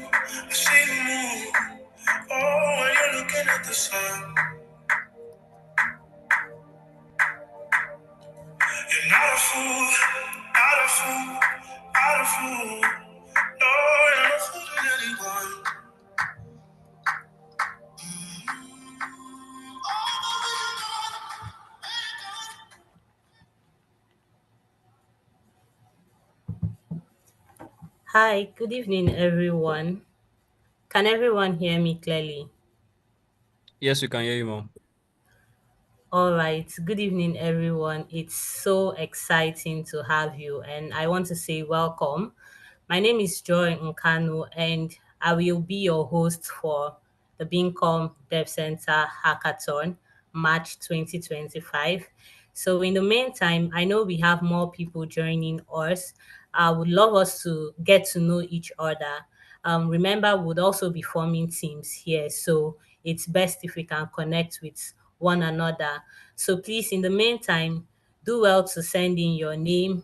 I see you move. Oh, when you're looking at the sun. You're not a fool, not a fool, not a fool. No, you're not fooling anyone. Hi, good evening, everyone. Can everyone hear me clearly? Yes, we can hear you, Mom. All right, good evening, everyone. It's so exciting to have you, and I want to say welcome. My name is Joy Nkanu, and I will be your host for the Bincom Dev Center Hackathon March 2025. So, in the meantime, I know we have more people joining us. I would love us to get to know each other. Remember, we would also be forming teams here, so it's best if we can connect with one another. So, please, in the meantime, do well to send in your name,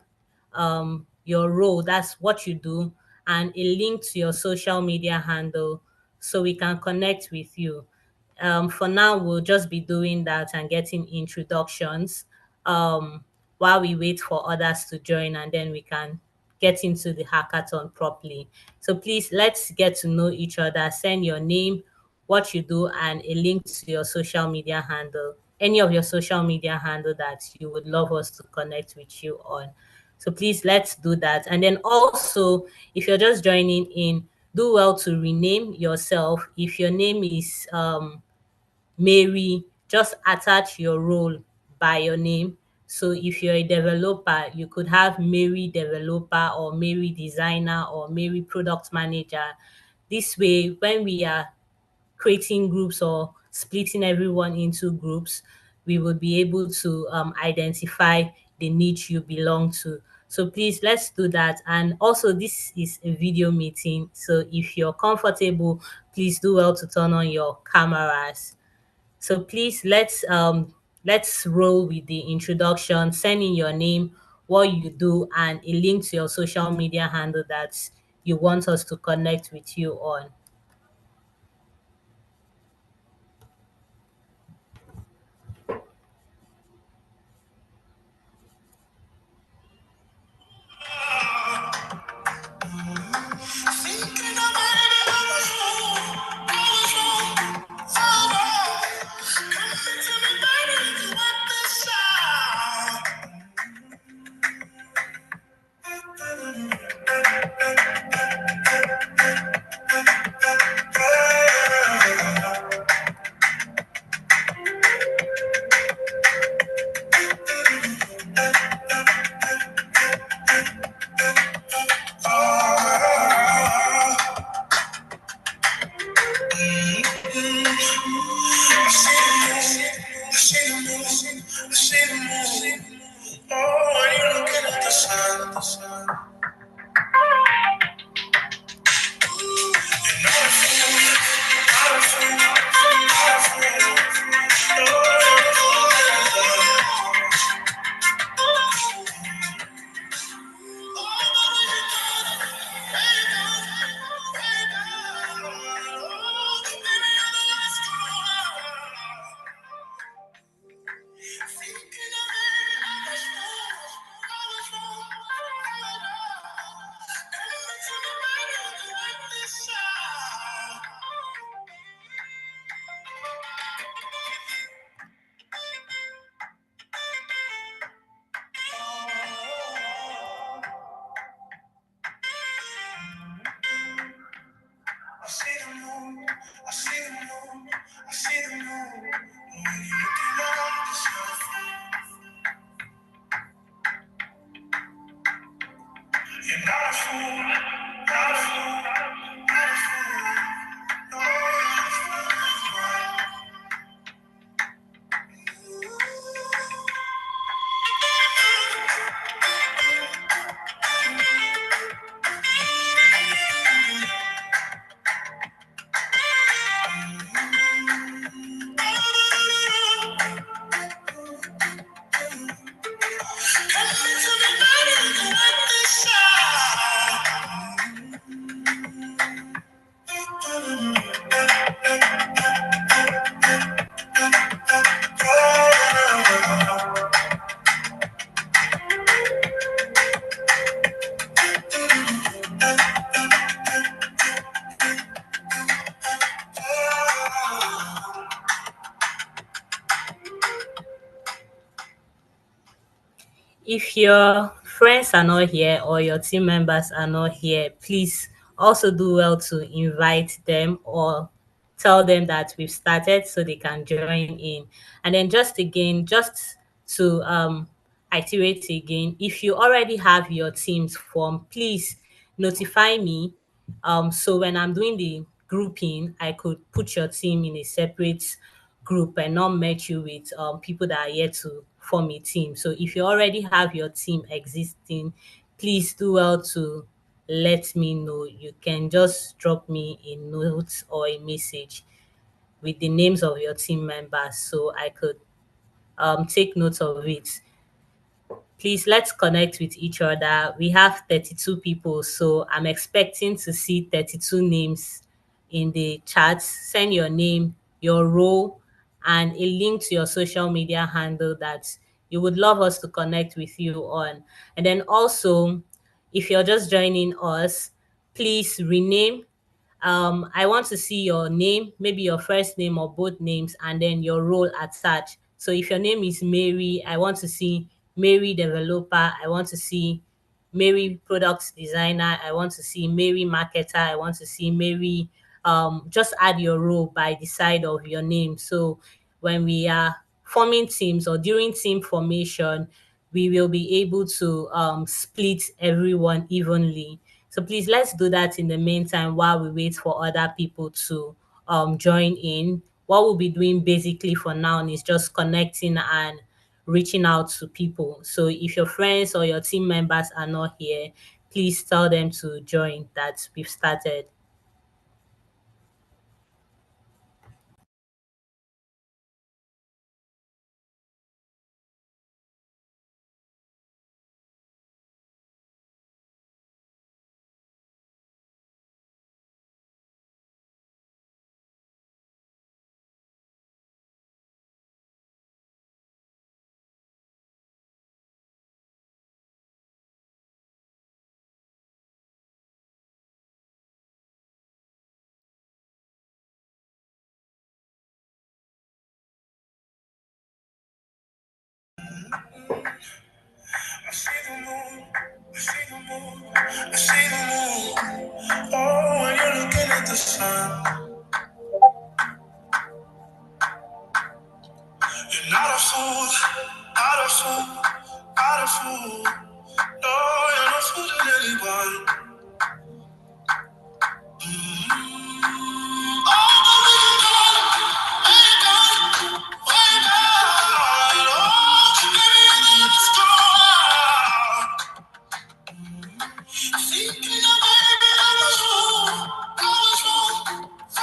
your role, that's what you do, and a link to your social media handle so we can connect with you. For now, we'll just be doing that and getting introductions while we wait for others to join, and then we can get into the hackathon properly. So please, let's get to know each other. Send your name, what you do, and a link to your social media handle, any of your social media handle that you would love us to connect with you on. So please, let's do that. And then also, if you're just joining in, do well to rename yourself. If your name is Mary, just attach your role by your name. So if you're a developer, you could have Mary developer or Mary designer or Mary product manager. This way, when we are creating groups or splitting everyone into groups, we would be able to identify the niche you belong to. So please, let's do that. And also, this is a video meeting. So if you're comfortable, please do well to turn on your cameras. So please, let's roll with the introduction. Send in your name, what you do, and a link to your social media handle that you want us to connect with you on. if your friends are not here or your team members are not here, please also do well to invite them or tell them that we've started so they can join in. And then just to iterate again, if you already have your teams formed, please notify me. So when I'm doing the grouping, I could put your team in a separate group and not match you with people that are yet to form a team. So if you already have your team existing, please do well to let me know. You can just drop me a note or a message with the names of your team members so I could take note of it. Please let's connect with each other. We have 32 people, so I'm expecting to see 32 names in the chat. Send your name, your role, and a link to your social media handle that you would love us to connect with you on. And then also, if you're just joining us, please rename. I want to see your name, maybe your first name or both names, and then your role attached. So if your name is Mary, I want to see Mary developer. I want to see Mary product designer. I want to see Mary marketer. I want to see Mary. Just add your role by the side of your name. So when we are forming teams or during team formation, we will be able to split everyone evenly. So please let's do that in the meantime while we wait for other people to join in. What we'll be doing basically for now is just connecting and reaching out to people. So if your friends or your team members are not here, please tell them to join that we've started. I see the moon, I see the moon, I see the moon. Oh, when you're looking at the sun, you're not a fool, not a fool, not a fool. No, you're not fooling anyone. Oh, but when you're done, when you're done, oh, baby, let's go. Thinking of baby, I was wrong, I was wrong.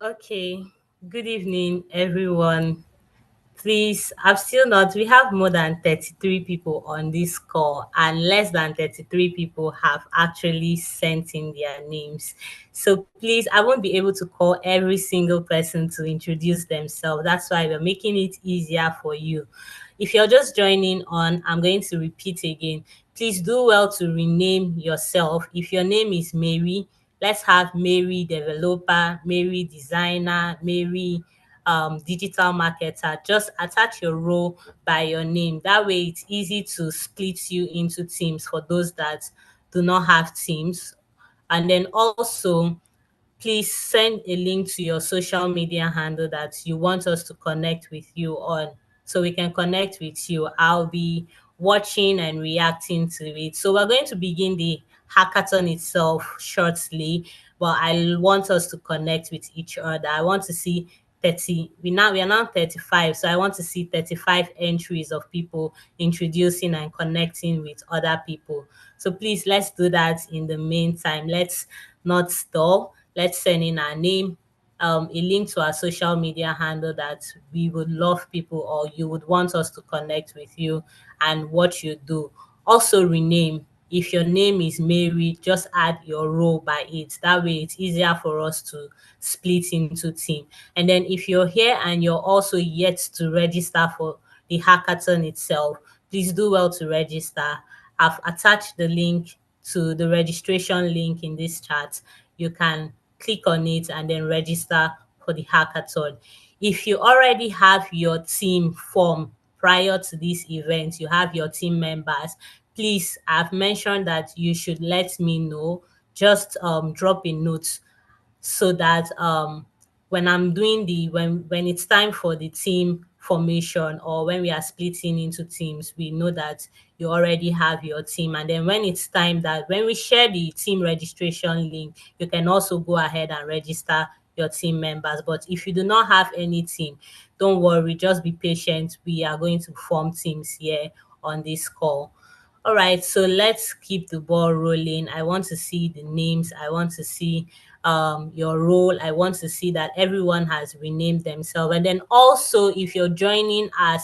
Okay. Good evening, everyone. Please, I've still not, we have more than 33 people on this call, and less than 33 people have actually sent in their names. So please, I won't be able to call every single person to introduce themselves. That's why we're making it easier for you. If you're just joining on, I'm going to repeat again. Please do well to rename yourself. If your name is Mary, let's have Mary developer, Mary designer, Mary digital marketer. Just attach your role by your name. That way it's easy to split you into teams for those that do not have teams. And then also, please send a link to your social media handle that you want us to connect with you on, so we can connect with you. I'll be watching and reacting to it. So we're going to begin the hackathon itself shortly, but I want us to connect with each other. I want to see 30, we are now 35, so I want to see 35 entries of people introducing and connecting with other people. So please, let's do that. In the meantime, let's not stall. Let's send in our name, a link to our social media handle that we would love people, or you would want us to connect with you, and what you do. Also rename. If your name is Mary, just add your role by it. That way it's easier for us to split into team. And then if you're here and you're also yet to register for the hackathon itself, please do well to register. I've attached the link to the registration link in this chat. You can click on it and then register for the hackathon. If you already have your team form prior to this event, you have your team members, please, I've mentioned that you should let me know. Just drop a note so that when I'm doing the when it's time for the team formation, or when we are splitting into teams, we know that you already have your team. And then when it's time, that when we share the team registration link, you can also go ahead and register your team members. But if you do not have any team, don't worry, just be patient. We are going to form teams here on this call. All right, so let's keep the ball rolling. I want to see the names. I want to see your role. I want to see that everyone has renamed themselves. And then also, if you're joining as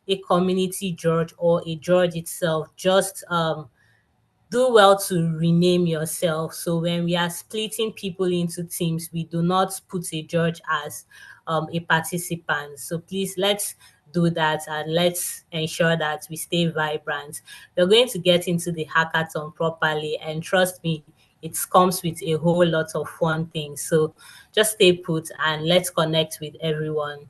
a community judge or a judge itself, just do well to rename yourself. So when we are splitting people into teams, we do not put a judge as a participant. So please, let's do that, and let's ensure that we stay vibrant. We're going to get into the hackathon properly, and trust me, it comes with a whole lot of fun things. So just stay put and let's connect with everyone.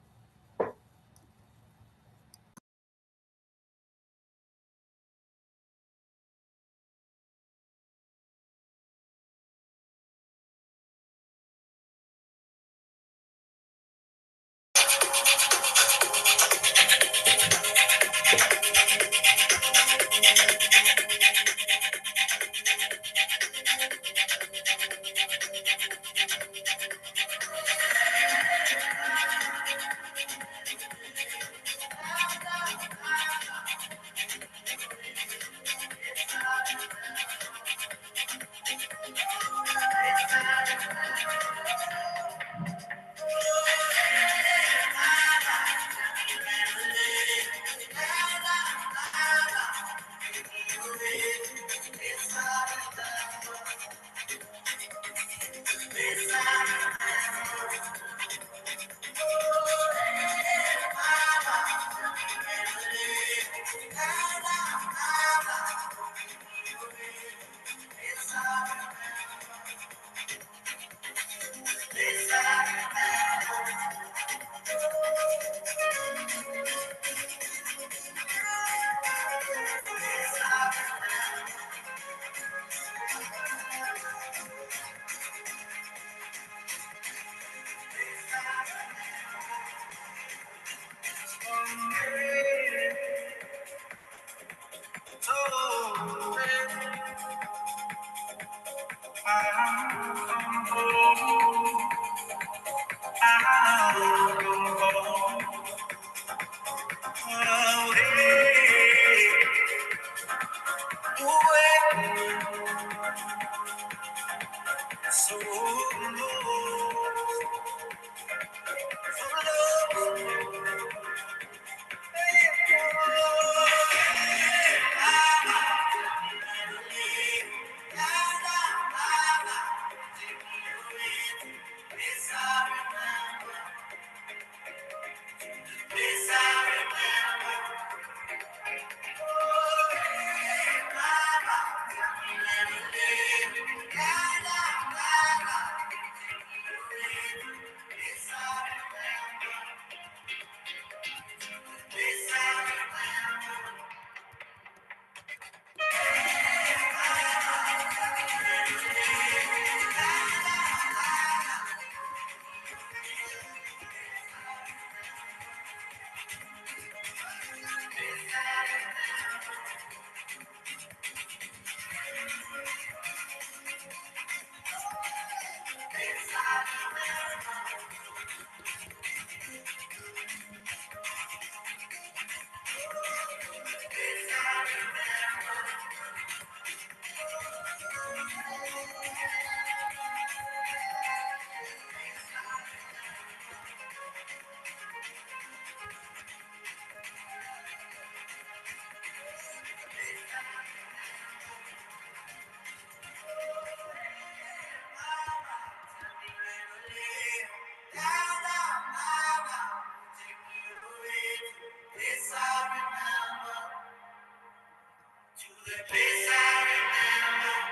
This I remember.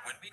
When we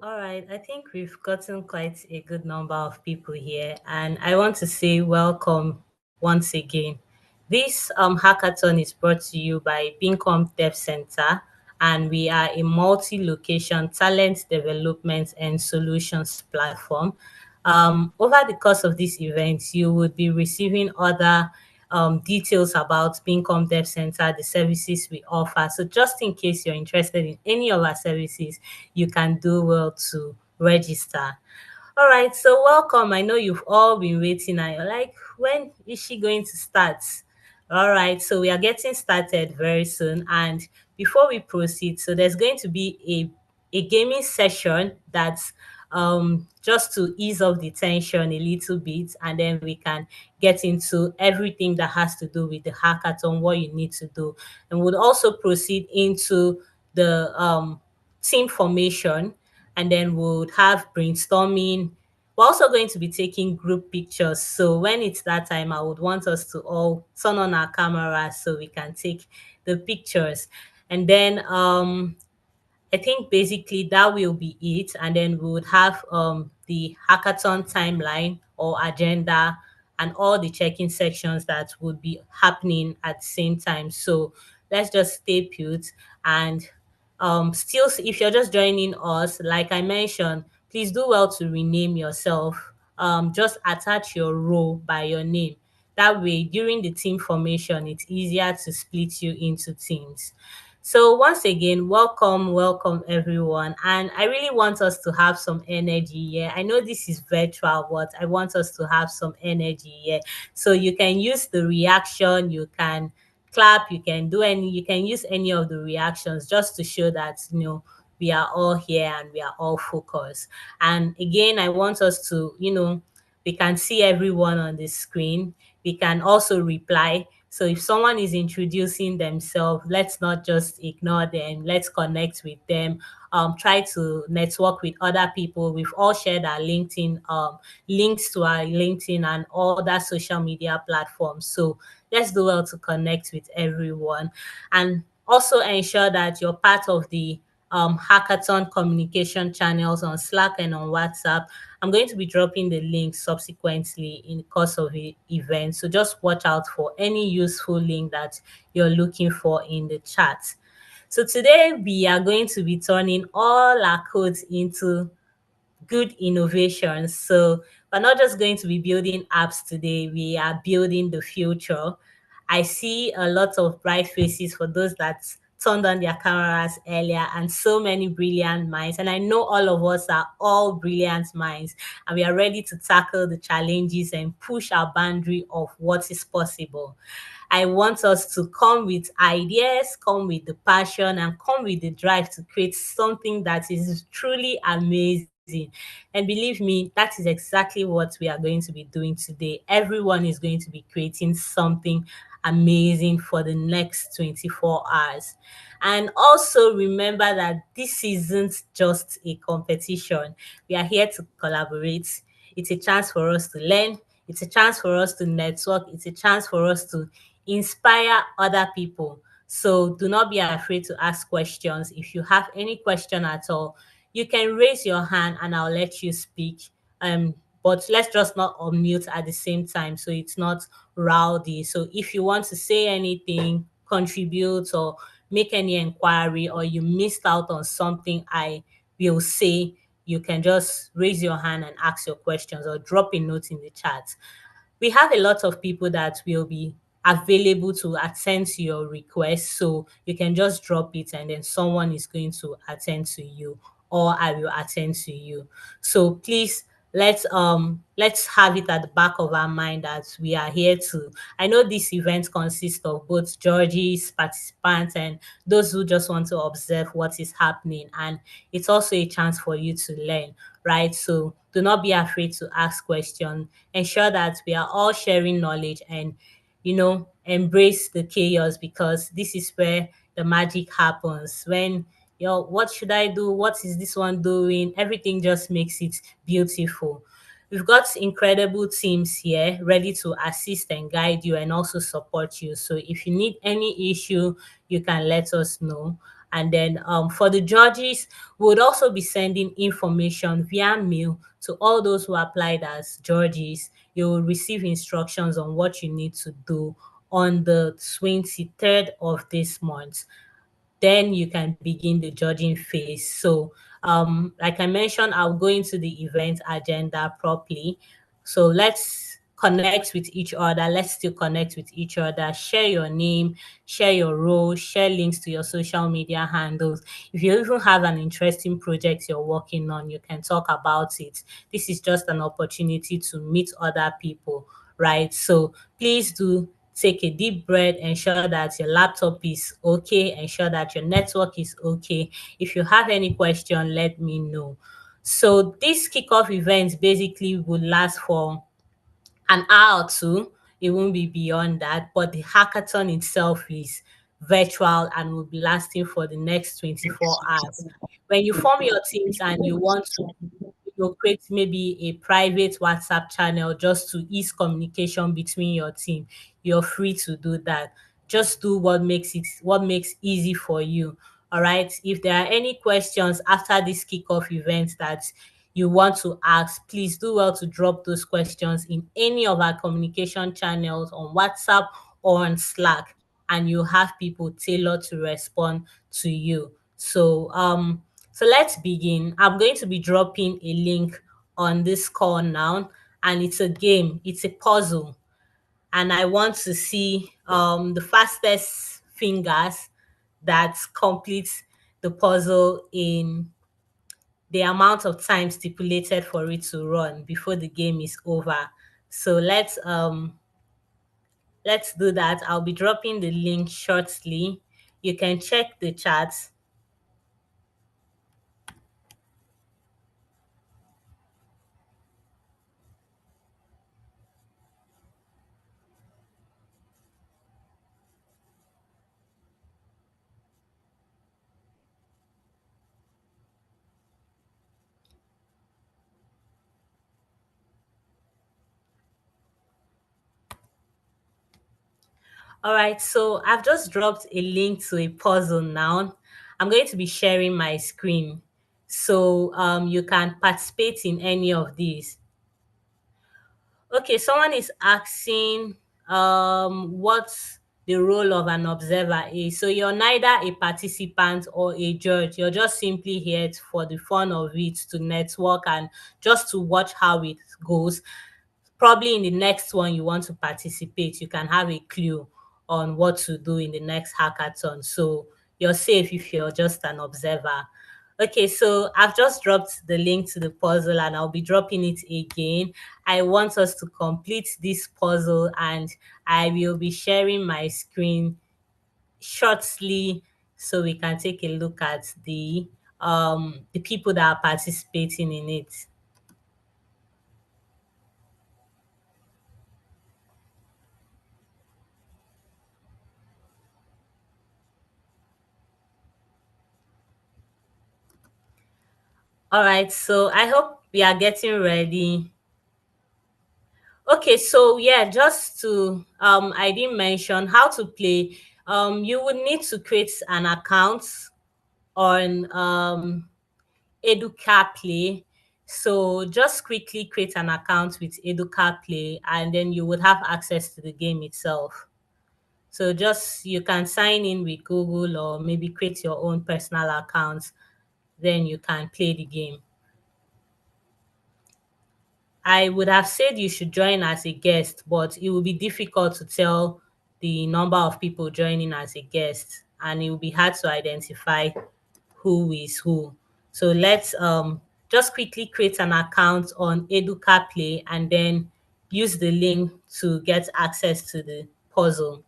All right, I think we've gotten quite a good number of people here, and I want to say welcome once again. This hackathon is brought to you by Bincom Dev Center, and we are a multi location talent development and solutions platform. Over the course of this event, you would be receiving other details about Bincom Dev Center, the services we offer. So, just in case you're interested in any of our services, you can do well to register. All right, so welcome. I know you've all been waiting and you're like, when is she going to start? All right, so we are getting started very soon. And before we proceed, so there's going to be a gaming session that's just to ease off the tension a little bit, and then we can get into everything that has to do with the hackathon, what you need to do. And we'll also proceed into the team formation, and then we'll have brainstorming. We're also going to be taking group pictures. So when it's that time, I would want us to all turn on our cameras so we can take the pictures. And then I think basically that will be it. And then we would have the hackathon timeline or agenda and all the check-in sections that would be happening at the same time. So let's just stay put. And still, if you're just joining us, like I mentioned, please do well to rename yourself. Just attach your role by your name. That way, during the team formation, it's easier to split you into teams. So once again, welcome everyone. And I really want us to have some energy here. I know this is virtual, but I want us to have some energy here. So you can use the reaction, you can clap, you can use any of the reactions just to show that we are all here and we are all focused. And again, I want us to, we can see everyone on the screen. We can also reply. So if someone is introducing themselves, let's not just ignore them. Let's connect with them. Try to network with other people. We've all shared our LinkedIn links to our LinkedIn and all other social media platforms. So let's do well to connect with everyone, and also ensure that you're part of the hackathon communication channels on Slack and on WhatsApp. I'm going to be dropping the link subsequently in the course of the event. So just watch out for any useful link that you're looking for in the chat. So today we are going to be turning all our codes into good innovations. So we're not just going to be building apps today, we are building the future. I see a lot of bright faces for those that turned on their cameras earlier, and so many brilliant minds. And I know all of us are all brilliant minds, and we are ready to tackle the challenges and push our boundary of what is possible. I want us to come with ideas, come with the passion, and come with the drive to create something that is truly amazing. And believe me, that is exactly what we are going to be doing today. Everyone is going to be creating something amazing for the next 24 hours. And also remember that this isn't just a competition. We are here to collaborate. It's a chance for us to learn. It's a chance for us to network. It's a chance for us to inspire other people. So do not be afraid to ask questions. If you have any question at all, you can raise your hand and I'll let you speak. But let's just not unmute at the same time so it's not rowdy. So if you want to say anything, contribute, or make any inquiry, or you missed out on something I will say, you can just raise your hand and ask your questions or drop a note in the chat. We have a lot of people that will be available to attend to your request. So you can just drop it and then someone is going to attend to you, or I will attend to you. So please let's have it at the back of our mind that we are here to. I know this event consists of both Georgie's participants and those who just want to observe what is happening, and it's also a chance for you to learn, right? So do not be afraid to ask questions. Ensure that we are all sharing knowledge and, embrace the chaos, because this is where the magic happens. When what should I do? What is this one doing? Everything just makes it beautiful. We've got incredible teams here ready to assist and guide you and also support you. So if you need any issue, you can let us know. And then for the judges, we would also be sending information via mail to all those who applied as judges. You will receive instructions on what you need to do on the 23rd of this month. Then you can begin the judging phase. So, like I mentioned, I'll go into the event agenda properly. So let's connect with each other. Let's still connect with each other. Share your name, share your role, share links to your social media handles. If you even have an interesting project you're working on, you can talk about it. This is just an opportunity to meet other people, right? So please do take a deep breath, ensure that your laptop is okay, ensure that your network is okay. If you have any question, let me know. So this kickoff event basically would last for an hour or two. It won't be beyond that, but the hackathon itself is virtual and will be lasting for the next 24 hours. When you form your teams and you want to create maybe a private WhatsApp channel just to ease communication between your team, you're free to do that. Just do what makes easy for you. All right. If there are any questions after this kickoff event that you want to ask, please do well to drop those questions in any of our communication channels on WhatsApp or on Slack, and you have people tailored to respond to you. So let's begin. I'm going to be dropping a link on this call now, and it's a game, it's a puzzle, and I want to see the fastest fingers that completes the puzzle in the amount of time stipulated for it to run before the game is over. So let's do that. I'll be dropping the link shortly. You can check the chat. All right, so I've just dropped a link to a puzzle now. I'm going to be sharing my screen so you can participate in any of these. Okay, someone is asking what the role of an observer is. So you're neither a participant or a judge. You're just simply here for the fun of it, to network and just to watch how it goes. Probably in the next one you want to participate, you can have a clue on what to do in the next hackathon. So you're safe if you're just an observer. Okay, so I've just dropped the link to the puzzle and I'll be dropping it again. I want us to complete this puzzle and I will be sharing my screen shortly so we can take a look at the people that are participating in it. All right, so I hope we are getting ready. Okay, so yeah, just to I didn't mention how to play. You would need to create an account on Educar Play. So just quickly create an account with Educar Play and then you would have access to the game itself. So just you can sign in with Google or maybe create your own personal account, then you can play the game. I would have said you should join as a guest, but it will be difficult to tell the number of people joining as a guest, and it will be hard to identify who is who. So let's just quickly create an account on Educa Play and then use the link to get access to the puzzle.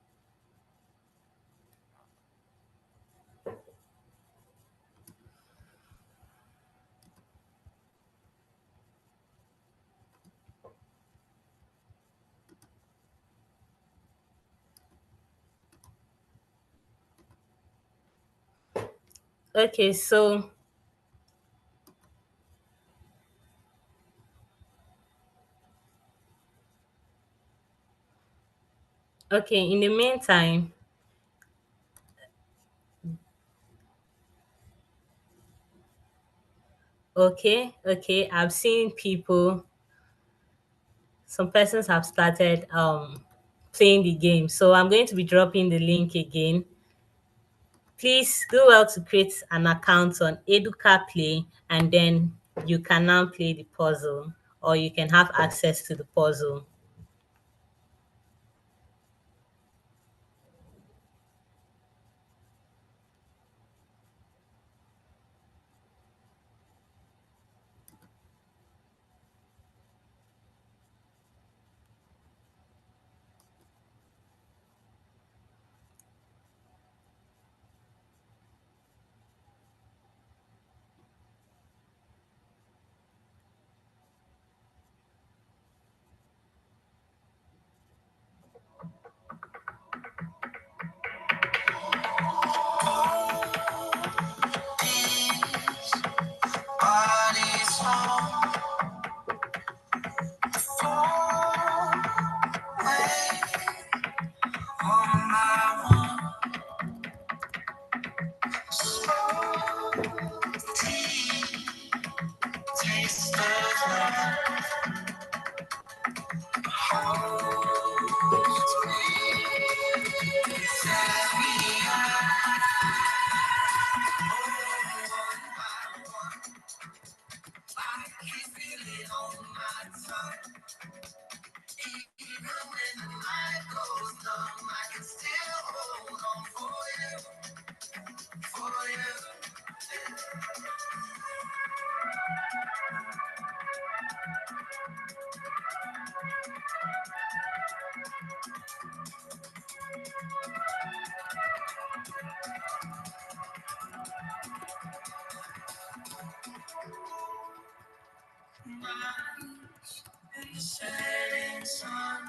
Okay, so okay, in the meantime, okay, I've seen people, some persons have started playing the game. So I'm going to be dropping the link again. Please do well to create an account on Educa Play, and then you can now play the puzzle, or you can have access to the puzzle. Bodies fall away one by one. Slow tea, taste of love holds me. Set me up one by one. I can feel it on my tongue. Even when the night goes numb, I can still hold on for you, for you. Nights in the setting sun,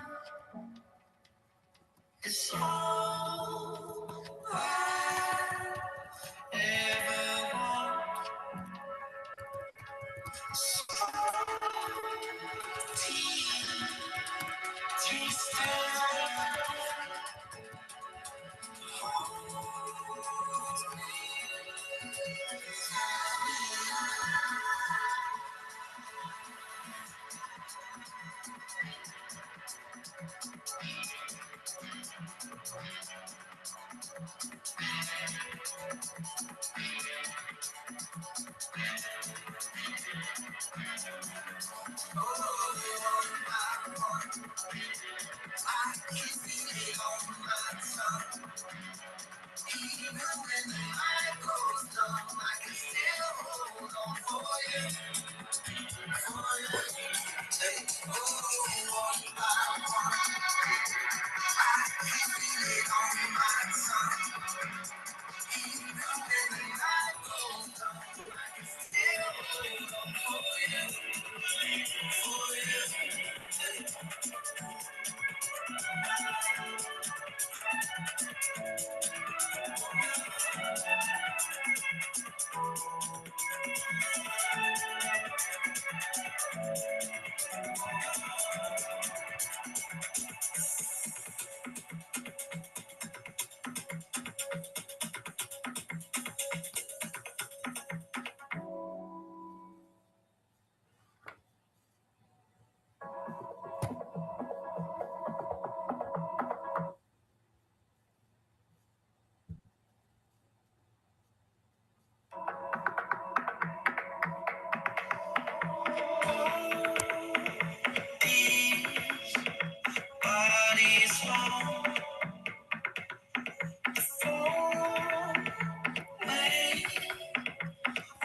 it's all I ever want. Tea, taste of even when the night goes numb, I can still hold on for you, for you. Take one by one. I can feel it on my tongue. Even when the night goes numb, I can still hold on for you, for you. These bodies fall away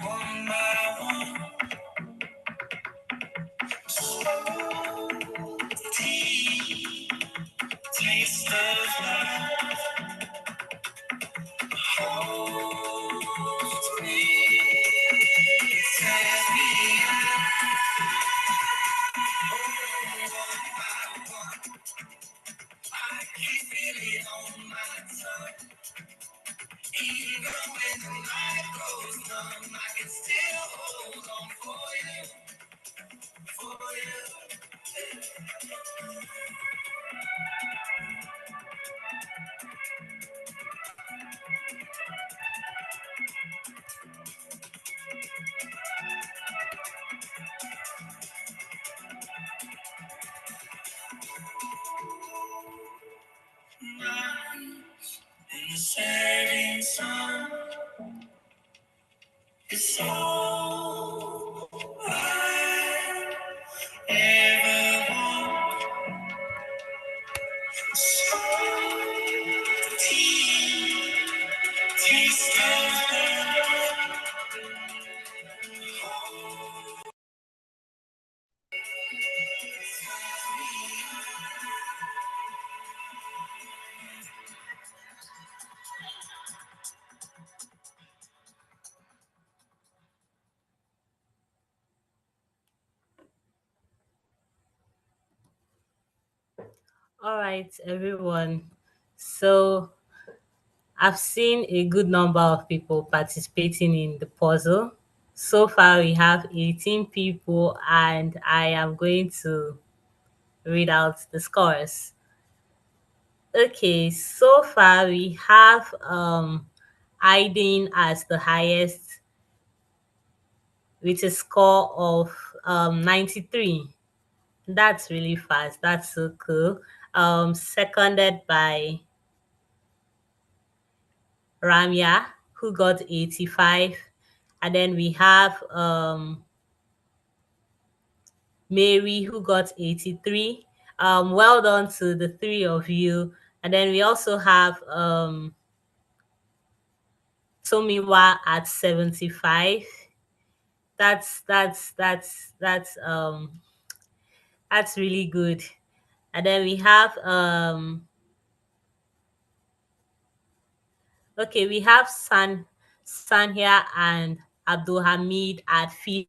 one by one. Slow tea, taste of love holds me. Set me up. I can feel it on my tongue. Even when the night goes goes numb, I can still hold on for you, for you. Nights in the setting sun, it's all I ever want. So deep, taste of love. All right, everyone. So I've seen a good number of people participating in the puzzle. So far, we have 18 people, and I am going to read out the scores. Okay, so far we have Aiden as the highest with a score of 93. That's really fast. That's so cool. Seconded by Ramya, who got 85. And then we have Mary, who got 83. Well done to the three of you. And then we also have Tomiwa at 75. That's really good. And then we have okay, we have Sanya and Abdul Hamid at 50.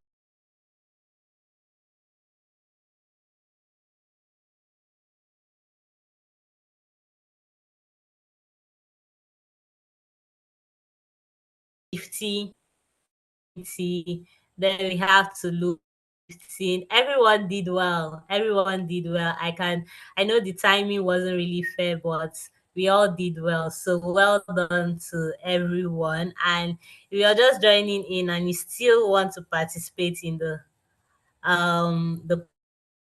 Then we have to look 15. Everyone did well. Everyone did well. I know the timing wasn't really fair, but we all did well. So well done to everyone. And if you're just joining in and you still want to participate in the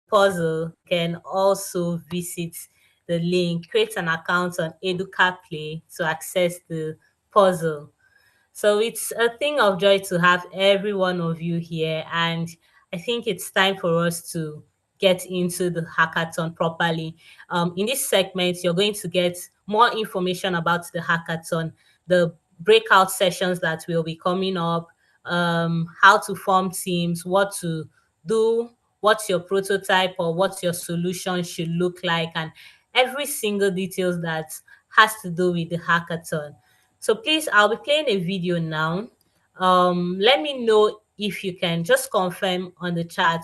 puzzle, you can also visit the link, create an account on Educa Play to access the puzzle. So it's a thing of joy to have every one of you here, and I think it's time for us to get into the hackathon properly. In this segment, you're going to get more information about the hackathon, the breakout sessions that will be coming up, how to form teams, what to do, what's your prototype or what your solution should look like, and every single details that has to do with the hackathon. So please, I'll be playing a video now. Let me know if you can just confirm on the chat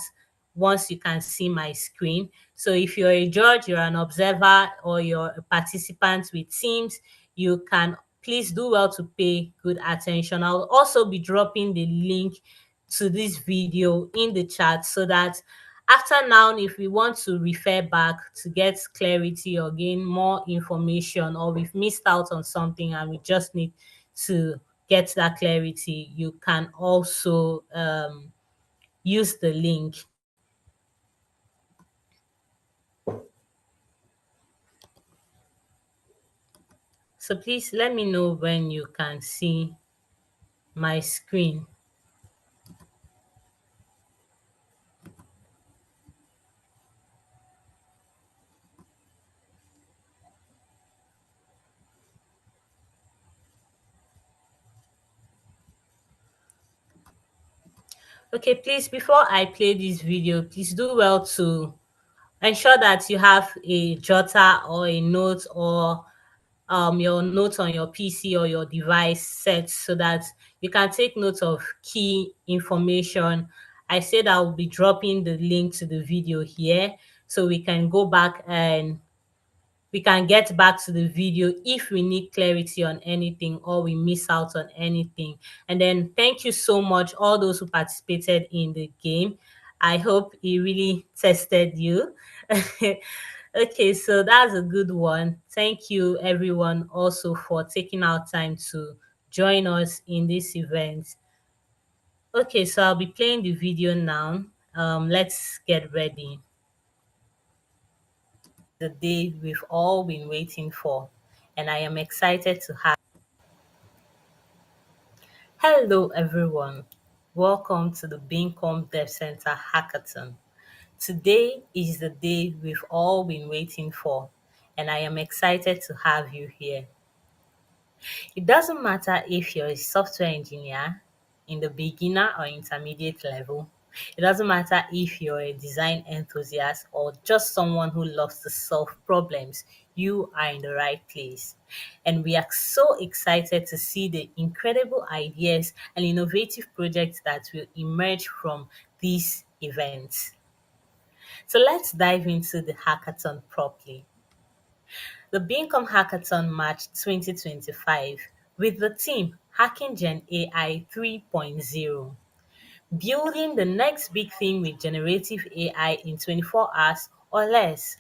once you can see my screen. So if you're a judge, you're an observer, or you're a participant with Teams, you can please do well to pay good attention. I'll also be dropping the link to this video in the chat so that after now, if we want to refer back to get clarity or gain more information, or we've missed out on something and we just need to get that clarity, you can also use the link. So please let me know when you can see my screen. Okay, please, before I play this video, please do well to ensure that you have a jotter or a note, or your notes on your PC or your device set so that you can take note of key information. I said I will be dropping the link to the video here so we can go back and we can get back to the video if we need clarity on anything or we miss out on anything. And then thank you so much, all those who participated in the game. I hope it really tested you. Okay, so that's a good one. Thank you, everyone, also for taking our time to join us in this event. Okay, so I'll be playing the video now. Let's get ready. The day we've all been waiting for, and I am excited to have. Hello, everyone. Welcome to the Bincom Dev Center Hackathon. Today is the day we've all been waiting for, and I am excited to have you here. It doesn't matter if you're a software engineer in the beginner or intermediate level. It doesn't matter if you're a design enthusiast or just someone who loves to solve problems. You are in the right place. And we are so excited to see the incredible ideas and innovative projects that will emerge from these events. So let's dive into the hackathon properly. The Bincom Hackathon March 2025 with the theme Hacking Gen AI 3.0, building the next big thing with generative AI in 24 hours or less.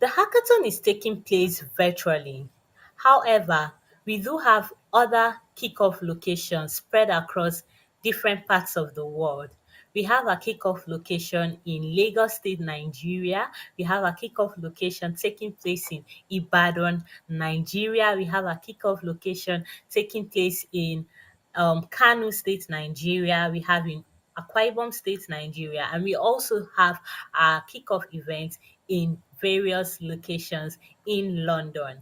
The hackathon is taking place virtually. However, we do have other kickoff locations spread across different parts of the world. We have a kickoff location in Lagos State, Nigeria. We have a kickoff location taking place in Ibadan, Nigeria. We have a kickoff location taking place in Kano State, Nigeria. We have in Akwa Ibom State, Nigeria, and we also have our kickoff event in various locations in London.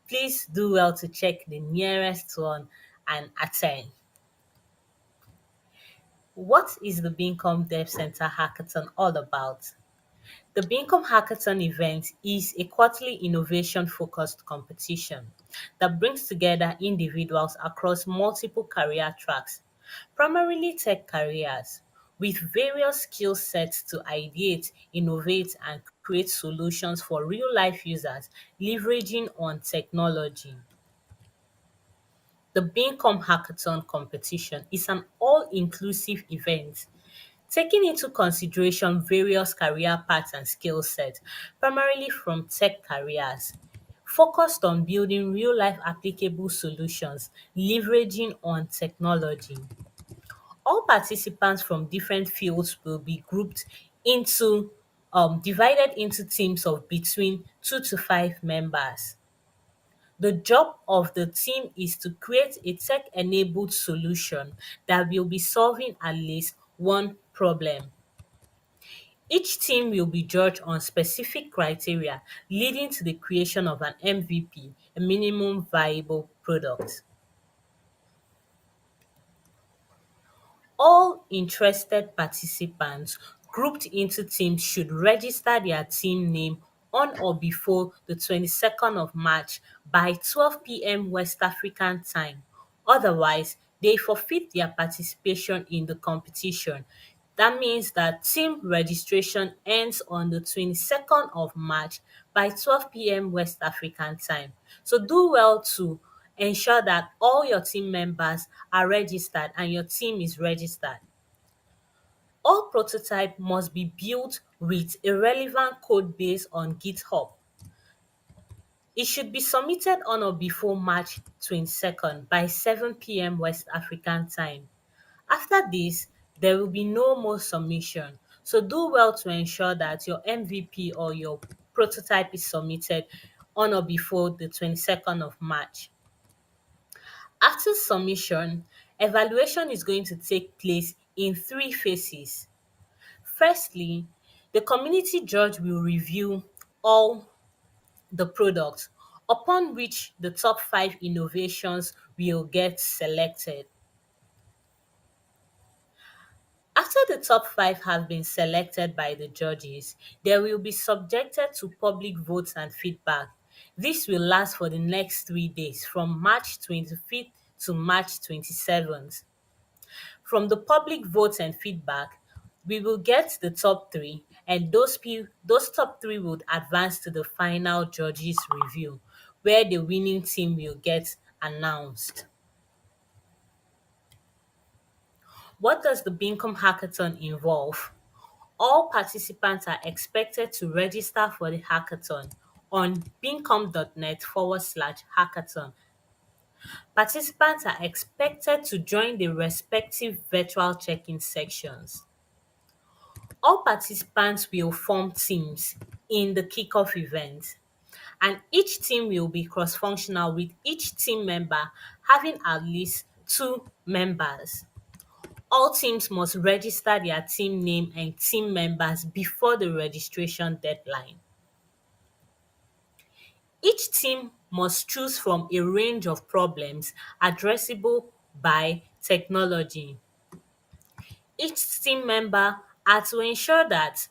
Please do well to check the nearest one and attend. What is the Bincom Dev Center Hackathon all about? The Bincom Hackathon event is a quarterly innovation-focused competition that brings together individuals across multiple career tracks, primarily tech careers, with various skill sets to ideate, innovate, and create solutions for real-life users leveraging on technology. The Bincom Hackathon competition is an all-inclusive event taking into consideration various career paths and skill sets, primarily from tech careers, focused on building real-life applicable solutions leveraging on technology. All participants from different fields will be grouped into divided into teams of between 2 to 5 members. The job of the team is to create a tech-enabled solution that will be solving at least one problem. Each team will be judged on specific criteria leading to the creation of an MVP, a minimum viable product. All interested participants grouped into teams should register their team name on or before the 22nd of March by 12 p.m. West African time. Otherwise, they forfeit their participation in the competition. That means that team registration ends on the 22nd of March by 12 p.m. West African time. So do well to ensure that all your team members are registered and your team is registered. All prototype must be built with a relevant code base on GitHub. It should be submitted on or before March 22nd by 7 p.m. West African time. After this, there will be no more submission. So do well to ensure that your MVP or your prototype is submitted on or before the 22nd of March. After submission, evaluation is going to take place in three phases. Firstly, the community judge will review all the products, upon which the top 5 innovations will get selected. After the top 5 have been selected by the judges, they will be subjected to public votes and feedback. This will last for the next 3 days from March 25th to March 27th. From the public votes and feedback, we will get the top 3 and those top three would advance to the final judges review, where the winning team will get announced. What does the Bincom Hackathon involve? All participants are expected to register for the hackathon on bincom.net/hackathon. Participants are expected to join the respective virtual check-in sections. All participants will form teams in the kickoff event, and each team will be cross-functional, with each team member having at least two members. All teams must register their team name and team members before the registration deadline. Each team must choose from a range of problems addressable by technology. Each team member are to ensure that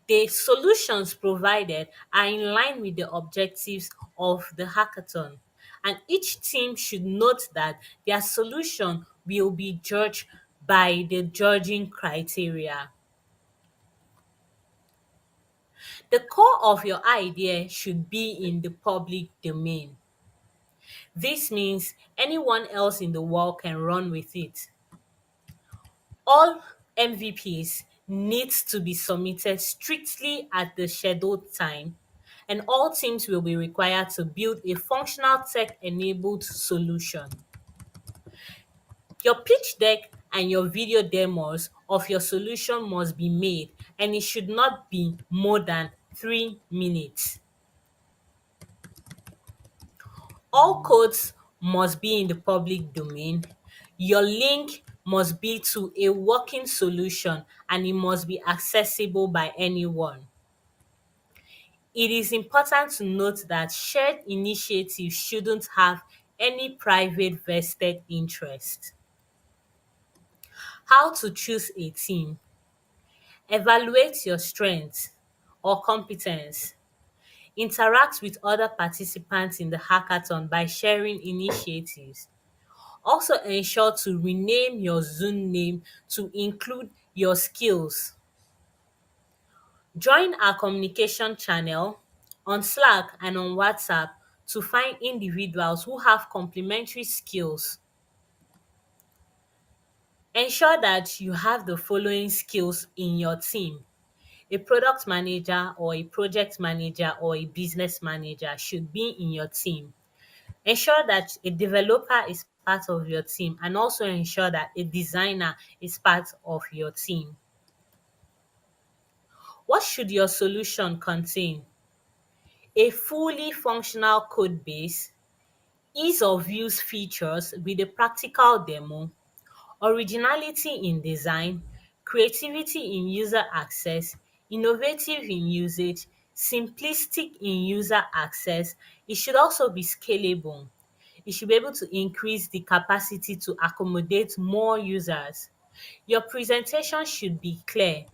the solutions provided are in line with the objectives of the hackathon, and each team should note that their solution will be judged by the judging criteria. The core of your idea should be in the public domain. This means anyone else in the world can run with it. All MVPs need to be submitted strictly at the scheduled time, and all teams will be required to build a functional tech-enabled solution. Your pitch deck and your video demos of your solution must be made, and it should not be more than 3 minutes. All codes must be in the public domain. Your link must be to a working solution, and it must be accessible by anyone. It is important to note that shared initiatives shouldn't have any private vested interest. How to choose a team. Evaluate your strengths or competence. Interact with other participants in the hackathon by sharing initiatives. Also ensure to rename your Zoom name to include your skills. Join our communication channel on Slack and on WhatsApp to find individuals who have complementary skills. Ensure that you have the following skills in your team. A product manager or a project manager or a business manager should be in your team. Ensure that a developer is part of your team, and also ensure that a designer is part of your team. What should your solution contain? A fully functional code base, ease of use features with a practical demo, originality in design, creativity in user access, innovative in usage, simplistic in user access. It should also be scalable. It should be able to increase the capacity to accommodate more users. Your presentation should be clear,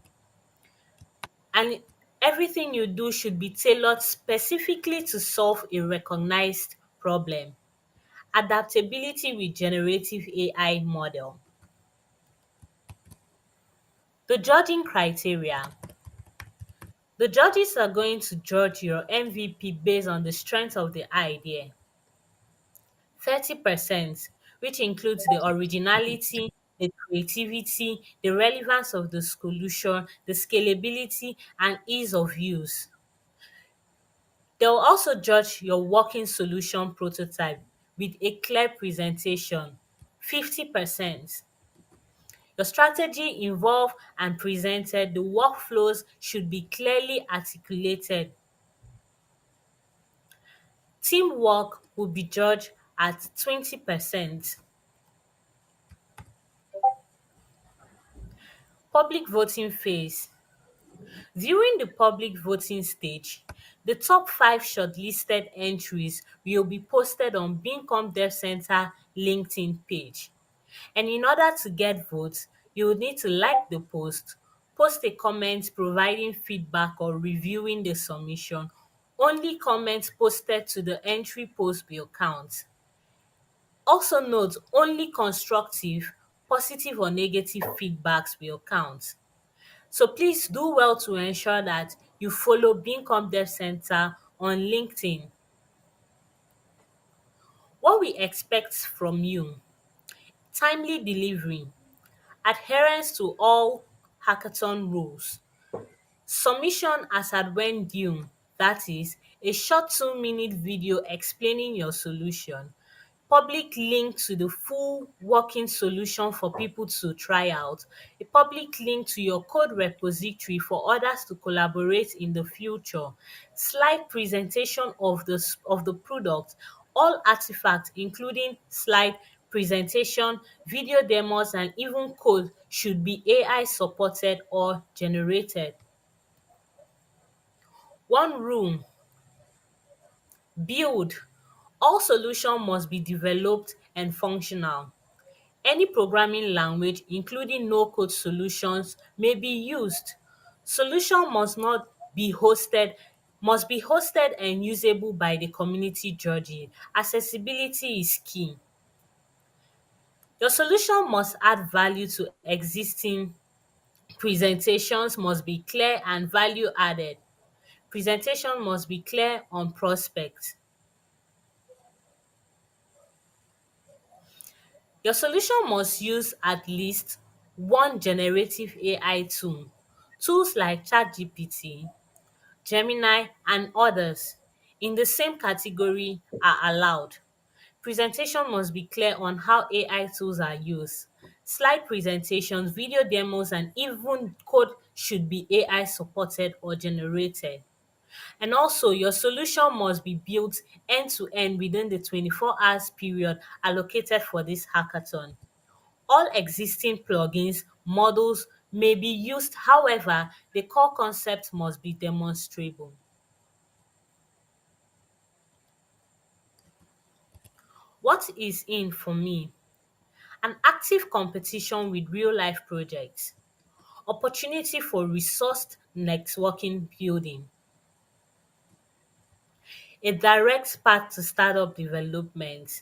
and everything you do should be tailored specifically to solve a recognized problem. Adaptability with generative AI model. The judging criteria. The judges are going to judge your MVP based on the strength of the idea. 30%, which includes the originality, the creativity, the relevance of the solution, the scalability, and ease of use. They'll also judge your working solution prototype with a clear presentation. 50%. Your strategy involved and presented, the workflows should be clearly articulated. Teamwork will be judged at 20%. Public voting phase. During the public voting stage, the top 5 shortlisted entries will be posted on Bincom Dev Center LinkedIn page. And in order to get votes, you will need to like the post a comment providing feedback or reviewing the submission. Only comments posted to the entry post will count. Also note, only constructive, positive or negative feedbacks will count. So please do well to ensure that you follow Bincom Dev Center on LinkedIn. What we expect from you: timely delivery, adherence to all hackathon rules, submission as at when due, that is, a short 2-minute video explaining your solution, public link to the full working solution for people to try out, a public link to your code repository for others to collaborate in the future, slide presentation of the product, all artifacts including slide presentation, video demos and even code should be AI supported or generated. One rule: build. All solution must be developed and functional. Any programming language, including no-code solutions, may be used. Solution must be hosted and usable by the community judging. Accessibility is key. Your solution must add value to existing presentations, must be clear and value added. Presentation must be clear on prospect. Your solution must use at least one generative AI tool. Tools like ChatGPT, Gemini and others in the same category are allowed. Presentation must be clear on how AI tools are used. Slide presentations, video demos and even code should be AI supported or generated. And also your solution must be built end to end within the 24 hours period allocated for this hackathon. All existing plugins models may be used, however, the core concept must be demonstrable. What is in for me? An active competition with real life projects, opportunity for resourced networking building, a direct path to startup development.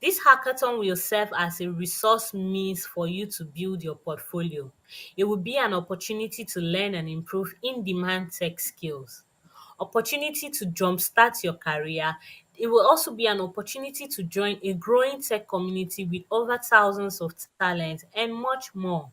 This hackathon will serve as a resource means for you to build your portfolio. It will be an opportunity to learn and improve in-demand tech skills, opportunity to jumpstart your career. It will also be an opportunity to join a growing tech community with over thousands of talents and much more.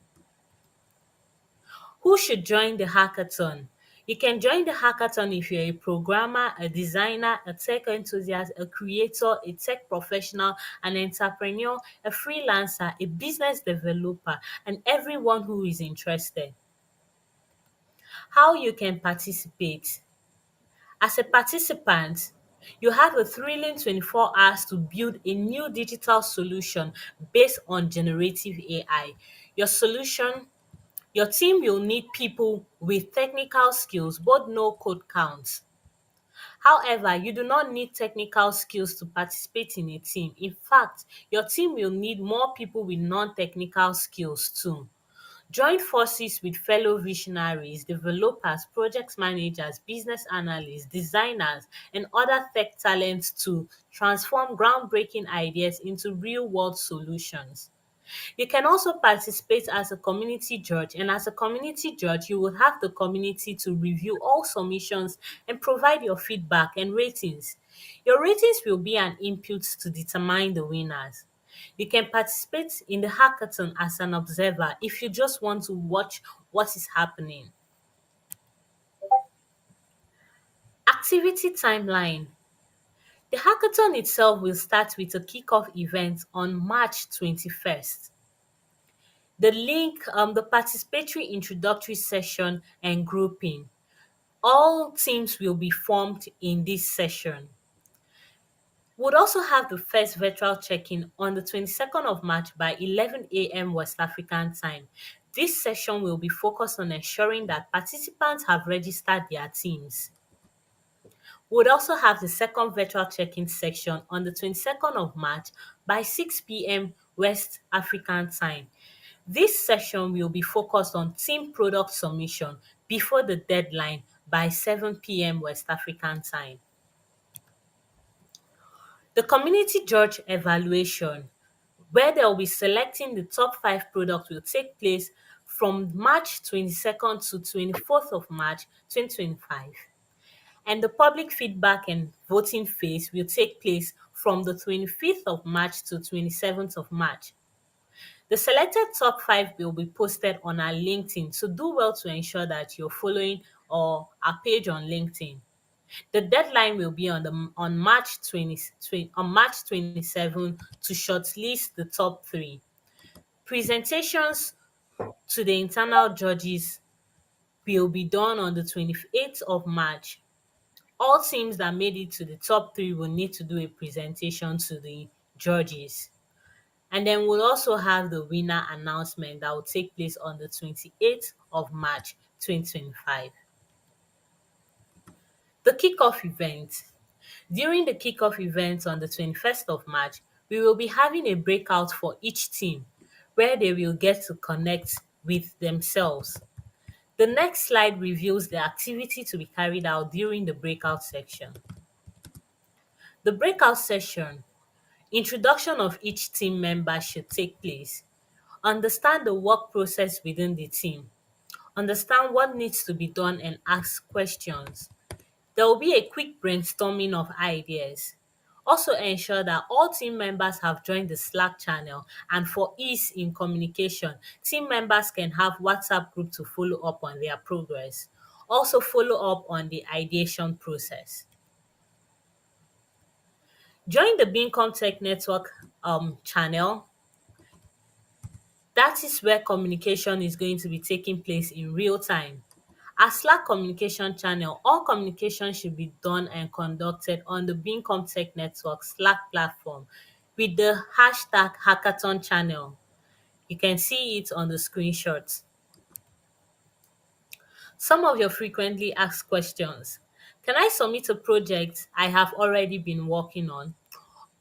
Who should join the hackathon? You can join the hackathon if you're a programmer, a designer, a tech enthusiast, a creator, a tech professional, an entrepreneur, a freelancer, a business developer, and everyone who is interested. How you can participate? As a participant, you have a thrilling 24 hours to build a new digital solution based on generative AI. Your solution Your team will need people with technical skills, but no code counts. However, you do not need technical skills to participate in a team. In fact, your team will need more people with non-technical skills too. Join forces with fellow visionaries, developers, project managers, business analysts, designers, and other tech talents to transform groundbreaking ideas into real-world solutions. You can also participate as a community judge, and as a community judge, you will have the community to review all submissions and provide your feedback and ratings. Your ratings will be an input to determine the winners. You can participate in the hackathon as an observer if you just want to watch what is happening. Activity timeline. The hackathon itself will start with a kickoff event on March 21st. The participatory introductory session and grouping. All teams will be formed in this session. We'll also have the first virtual check-in on the 22nd of March by 11 a.m. West African time. This session will be focused on ensuring that participants have registered their teams. We'll also have the second virtual check-in section on the 22nd of March by 6 p.m. West African time. This session will be focused on team product submission before the deadline by 7 p.m. West African time. The community judge evaluation, where they will be selecting the top 5 products, will take place from March 22nd to 24th of March 2025. And the public feedback and voting phase will take place from the 25th of March to 27th of March. The selected top 5 will be posted on our LinkedIn, so do well to ensure that you're following our page on LinkedIn. The deadline will be on March 27 to shortlist the top 3. Presentations to the internal judges will be done on the 28th of March. All teams that made it to the top 3 will need to do a presentation to the judges. And then we'll also have the winner announcement that will take place on the 28th of March 2025. The kickoff event. During the kickoff event on the 21st of March, we will be having a breakout for each team where they will get to connect with themselves. The next slide reveals the activity to be carried out during the breakout section. The breakout session, introduction of each team member should take place. Understand the work process within the team. Understand what needs to be done and ask questions. There will be a quick brainstorming of ideas. Also ensure that all team members have joined the Slack channel, and for ease in communication, team members can have WhatsApp group to follow up on their progress. Also follow up on the ideation process. Join the Bincom Tech Network channel. That is where communication is going to be taking place in real time. Our Slack communication channel, all communication should be done and conducted on the Bincom Tech Network Slack platform with the hashtag Hackathon channel. You can see it on the screenshots. Some of your frequently asked questions. Can I submit a project I have already been working on?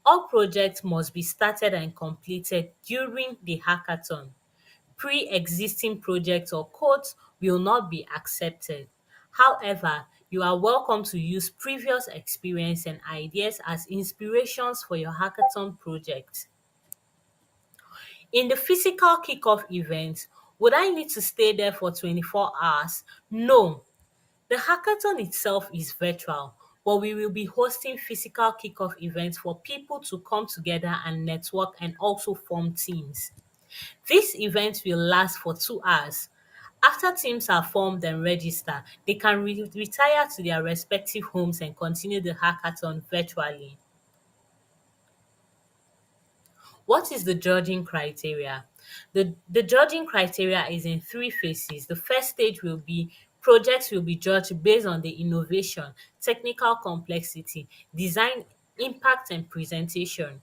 All projects must be started and completed during the hackathon. Pre-existing projects or codes will not be accepted. However, you are welcome to use previous experience and ideas as inspirations for your hackathon project. In the physical kickoff event, would I need to stay there for 24 hours? No. The hackathon itself is virtual, but we will be hosting physical kickoff events for people to come together and network and also form teams. This event will last for 2 hours. After teams are formed and register, they can retire to their respective homes and continue the hackathon virtually. What is the judging criteria? The judging criteria is in 3 phases. The first stage will be projects will be judged based on the innovation, technical complexity, design impact and presentation.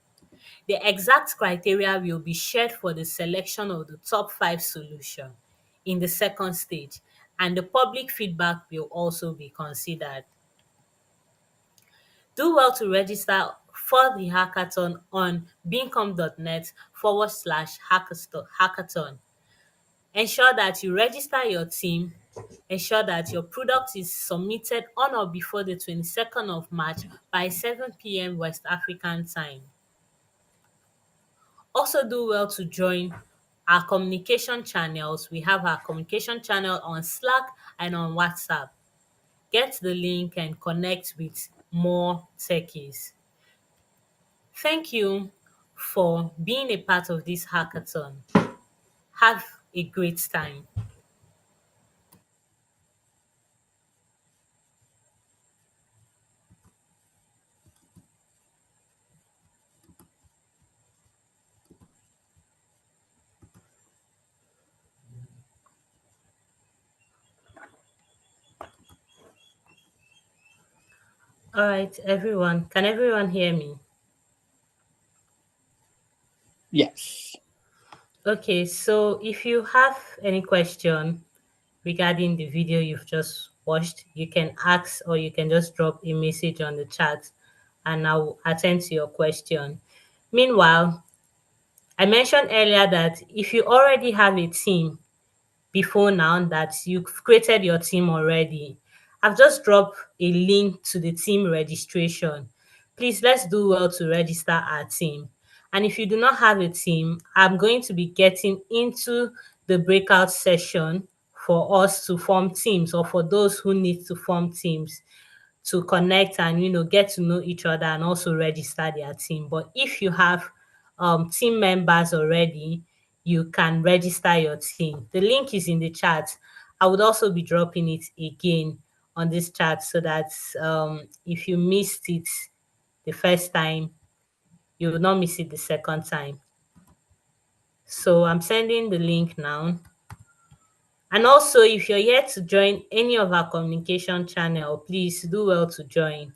The exact criteria will be shared for the selection of the top 5 solution in the second stage, and the public feedback will also be considered. Do well to register for the hackathon on bincom.net/hackathon. Ensure that you register your team. Ensure that your product is submitted on or before the 22nd of March by 7 p.m. West African time. Also do well to join our communication channels. We have our communication channel on Slack and on WhatsApp. Get the link and connect with more techies. Thank you for being a part of this hackathon. Have a great time. All right, everyone. Can everyone hear me? Yes. Okay, so if you have any question regarding the video you've just watched, you can ask or you can just drop a message on the chat and I'll attend to your question. Meanwhile, I mentioned earlier that if you already have a team before now that you've created your team already, I've just dropped a link to the team registration. Please let's do well to register our team. And if you do not have a team, I'm going to be getting into the breakout session for us to form teams, or for those who need to form teams to connect and get to know each other and also register their team. But if you have team members already, you can register your team. The link is in the chat. I would also be dropping it again on this chat so that if you missed it the first time, you will not miss it the second time. So I'm sending the link now. And also, if you're yet to join any of our communication channel, please do well to join.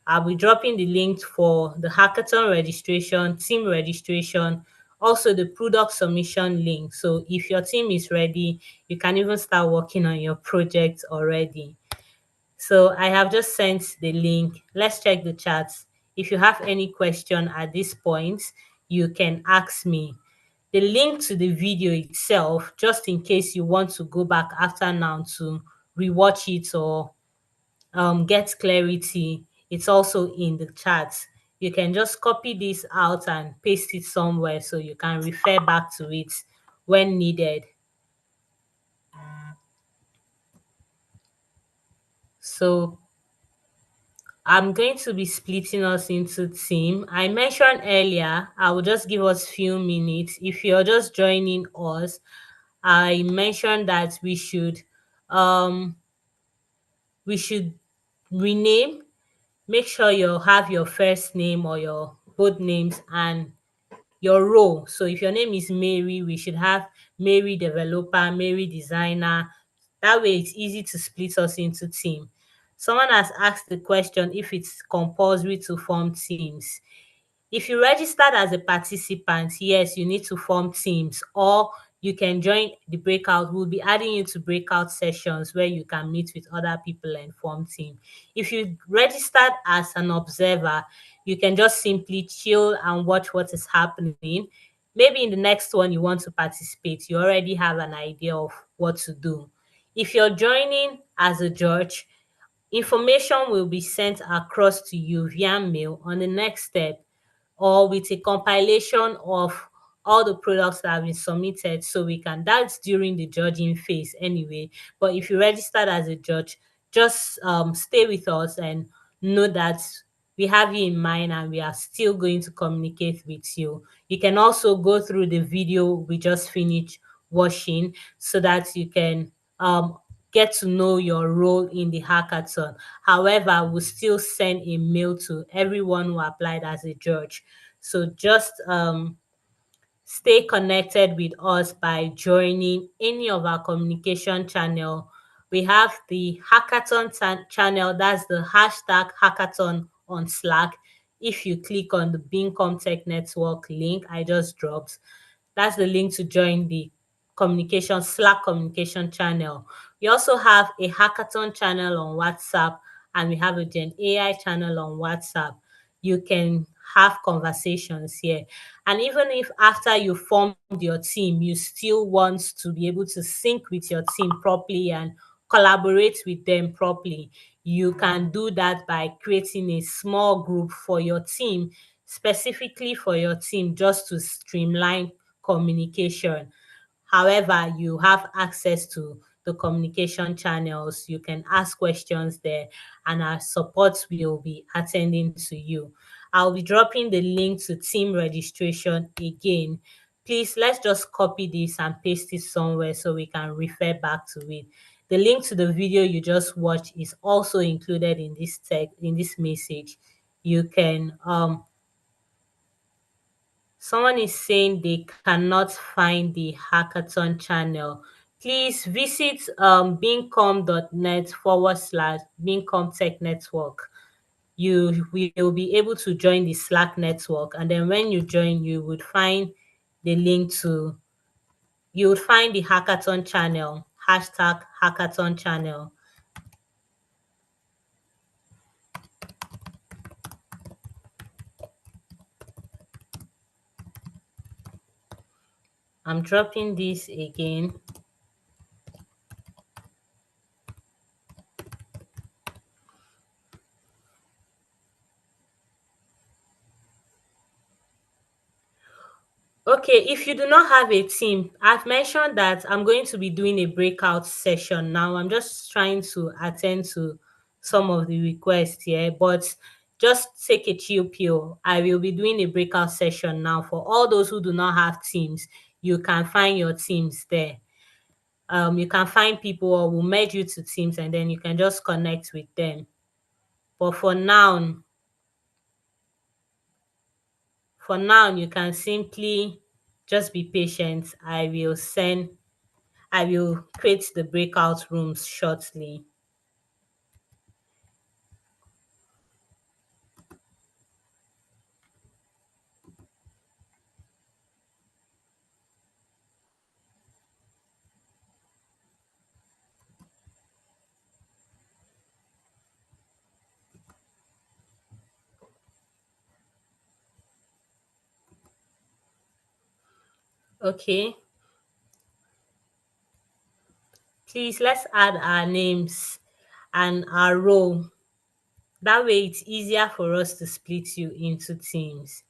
I'll be dropping the link for the hackathon registration, team registration, also the product submission link. So if your team is ready, you can even start working on your project already. So I have just sent the link. Let's check the chat. If you have any question at this point, you can ask me. The link to the video itself, just in case you want to go back after now to rewatch it or get clarity, it's also in the chat. You can just copy this out and paste it somewhere so you can refer back to it when needed. So I'm going to be splitting us into team. I mentioned earlier, I will just give us few minutes. If you're just joining us, I mentioned that um we should rename. Make sure you have your first name or your both names and your role. So if your name is Mary, we should have Mary developer, Mary designer. That way it's easy to split us into team. Someone has asked the question if it's compulsory to form teams. If you registered as a participant, yes, you need to form teams, or you can join the breakout. We'll be adding you to breakout sessions where you can meet with other people and form team. If you registered as an observer, you can just simply chill and watch what is happening. Maybe in the next one you want to participate, you already have an idea of what to do. If you're joining as a judge, information will be sent across to you via mail on the next step, or with a compilation of all the products that have been submitted, so we can that's during the judging phase anyway. But if you registered as a judge, just stay with us and know that we have you in mind and we are still going to communicate with you. You can also go through the video we just finished watching so that you can get to know your role in the hackathon. However, we'll still send a mail to everyone who applied as a judge. So just stay connected with us by joining any of our communication channel. We have the hackathon channel, that's the hashtag hackathon on Slack. If you click on the Bincom Tech Network link I just dropped, that's the link to join the Slack communication channel. We also have a hackathon channel on WhatsApp, and we have a Gen AI channel on WhatsApp. You can have conversations here. And even if after you formed your team, you still want to be able to sync with your team properly and collaborate with them properly, you can do that by creating a small group for your team, specifically for your team, just to streamline communication. However, you have access to the communication channels. You can ask questions there, and our support will be attending to you. I'll be dropping the link to team registration again. Please, let's just copy this and paste it somewhere so we can refer back to it. The link to the video you just watched is also included in this text, in this message. You can Someone is saying they cannot find the hackathon channel. Please visit bincom.net/Bincom Tech Network. You will be able to join the Slack network, and then when you join, the link to you would find the hackathon channel, hashtag hackathon channel. I'm dropping this again. Okay, if you do not have a team, I've mentioned that I'm going to be doing a breakout session now. I'm just trying to attend to some of the requests here, but just take a chill pill. I will be doing a breakout session now. For all those who do not have teams, you can find your teams there. You can find people, or we'll merge you to teams, and then you can just connect with them. But for now, you can simply just be patient. I will create the breakout rooms shortly. Okay, please let's add our names and our role. That way it's easier for us to split you into teams.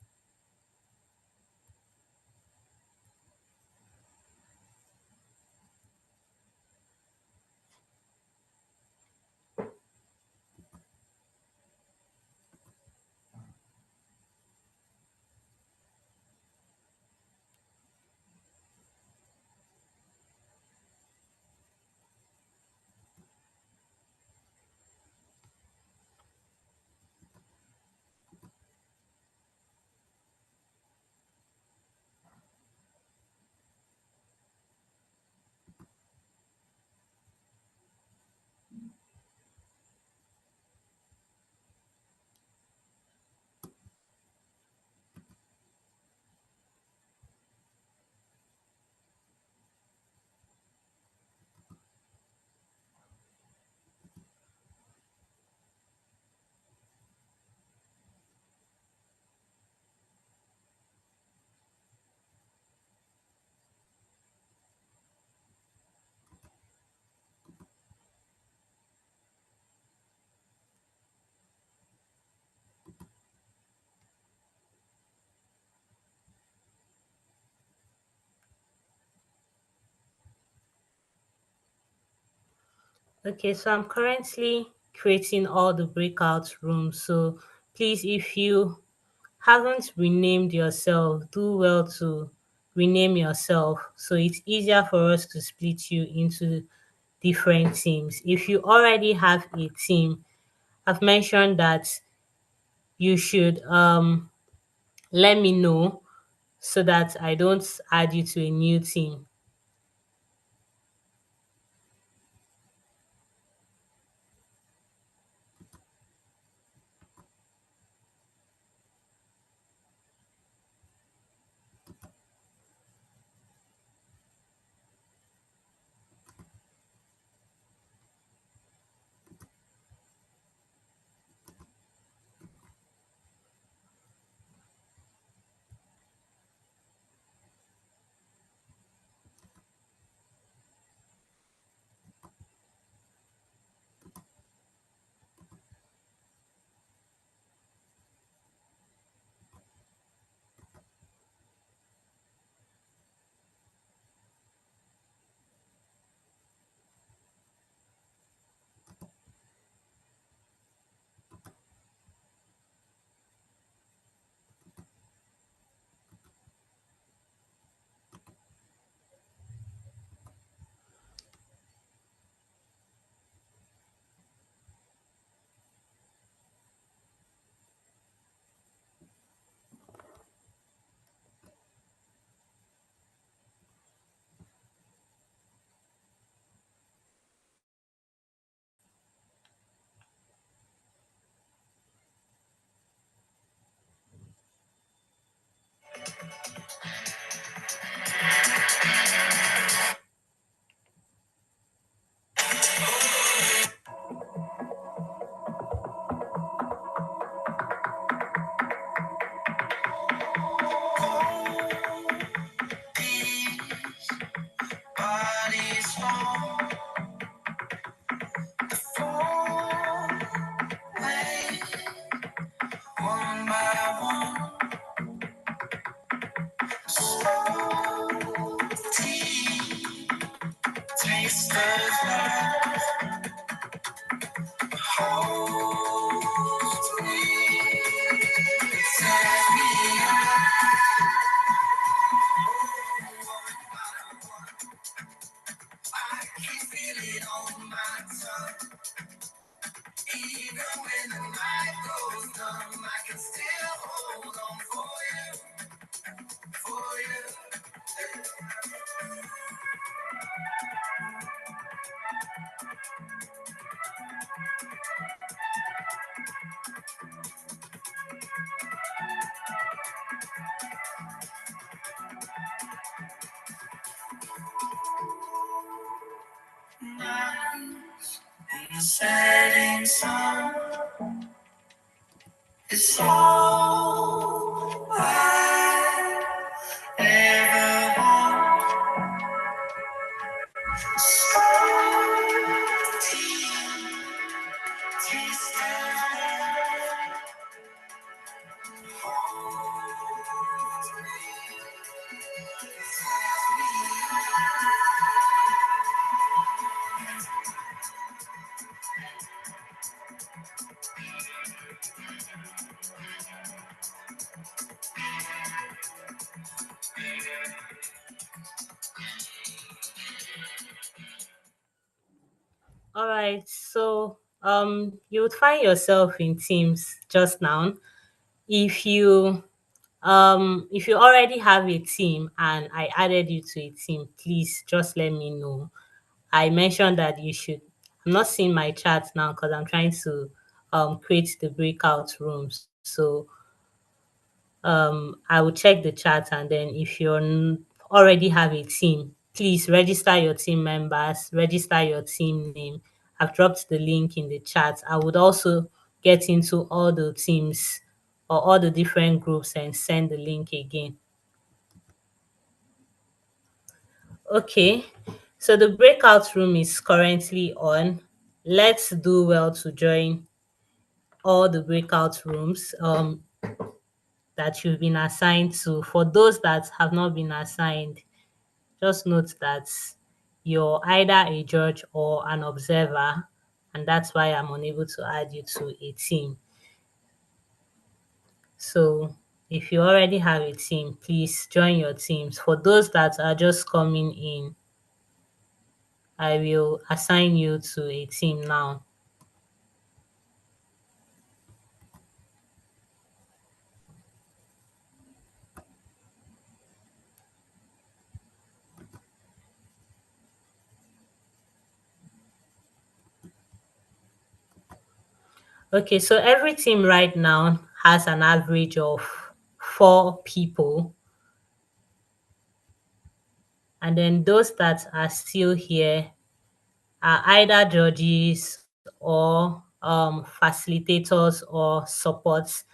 Okay, so I'm currently creating all the breakout rooms. So please, if you haven't renamed yourself, do well to rename yourself so it's easier for us to split you into different teams. If you already have a team, I've mentioned that you should let me know so that I don't add you to a new team. the setting sun. It's all I ever want. So taste of All right. So you would find yourself in teams just now. If you if you already have a team and I added you to a team, please just let me know. I mentioned that you should. I'm not seeing my chat now because I'm trying to create the breakout rooms. So I will check the chat, and then if you already have a team, please register your team members, register your team name. I've dropped the link in the chat. I would also get into all the teams or all the different groups and send the link again. Okay, so the breakout room is currently on. Let's do well to join all the breakout rooms that you've been assigned to. For those that have not been assigned, just note that you're either a judge or an observer, and that's why I'm unable to add you to a team. So if you already have a team, please join your teams. For those that are just coming in, I will assign you to a team now. Okay, so every team right now has an average of 4 people. And then those that are still here are either judges or facilitators or supports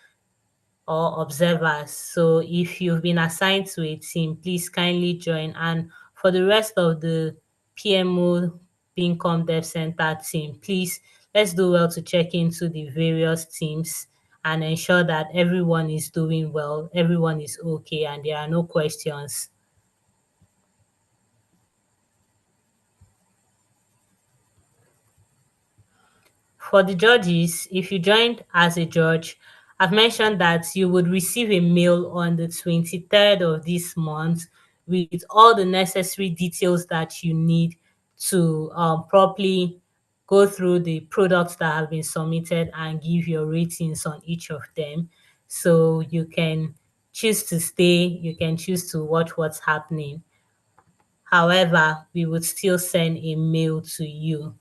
or observers. So if you've been assigned to a team, please kindly join. And for the rest of the PMO Bincom Dev Center team, please let's do well to check into the various teams and ensure that everyone is doing well, everyone is okay, and there are no questions. For the judges, if you joined as a judge, I've mentioned that you would receive a mail on the 23rd of this month with all the necessary details that you need to properly go through the products that have been submitted and give your ratings on each of them. So you can choose to stay, you can choose to watch what's happening. However, we would still send a mail to you.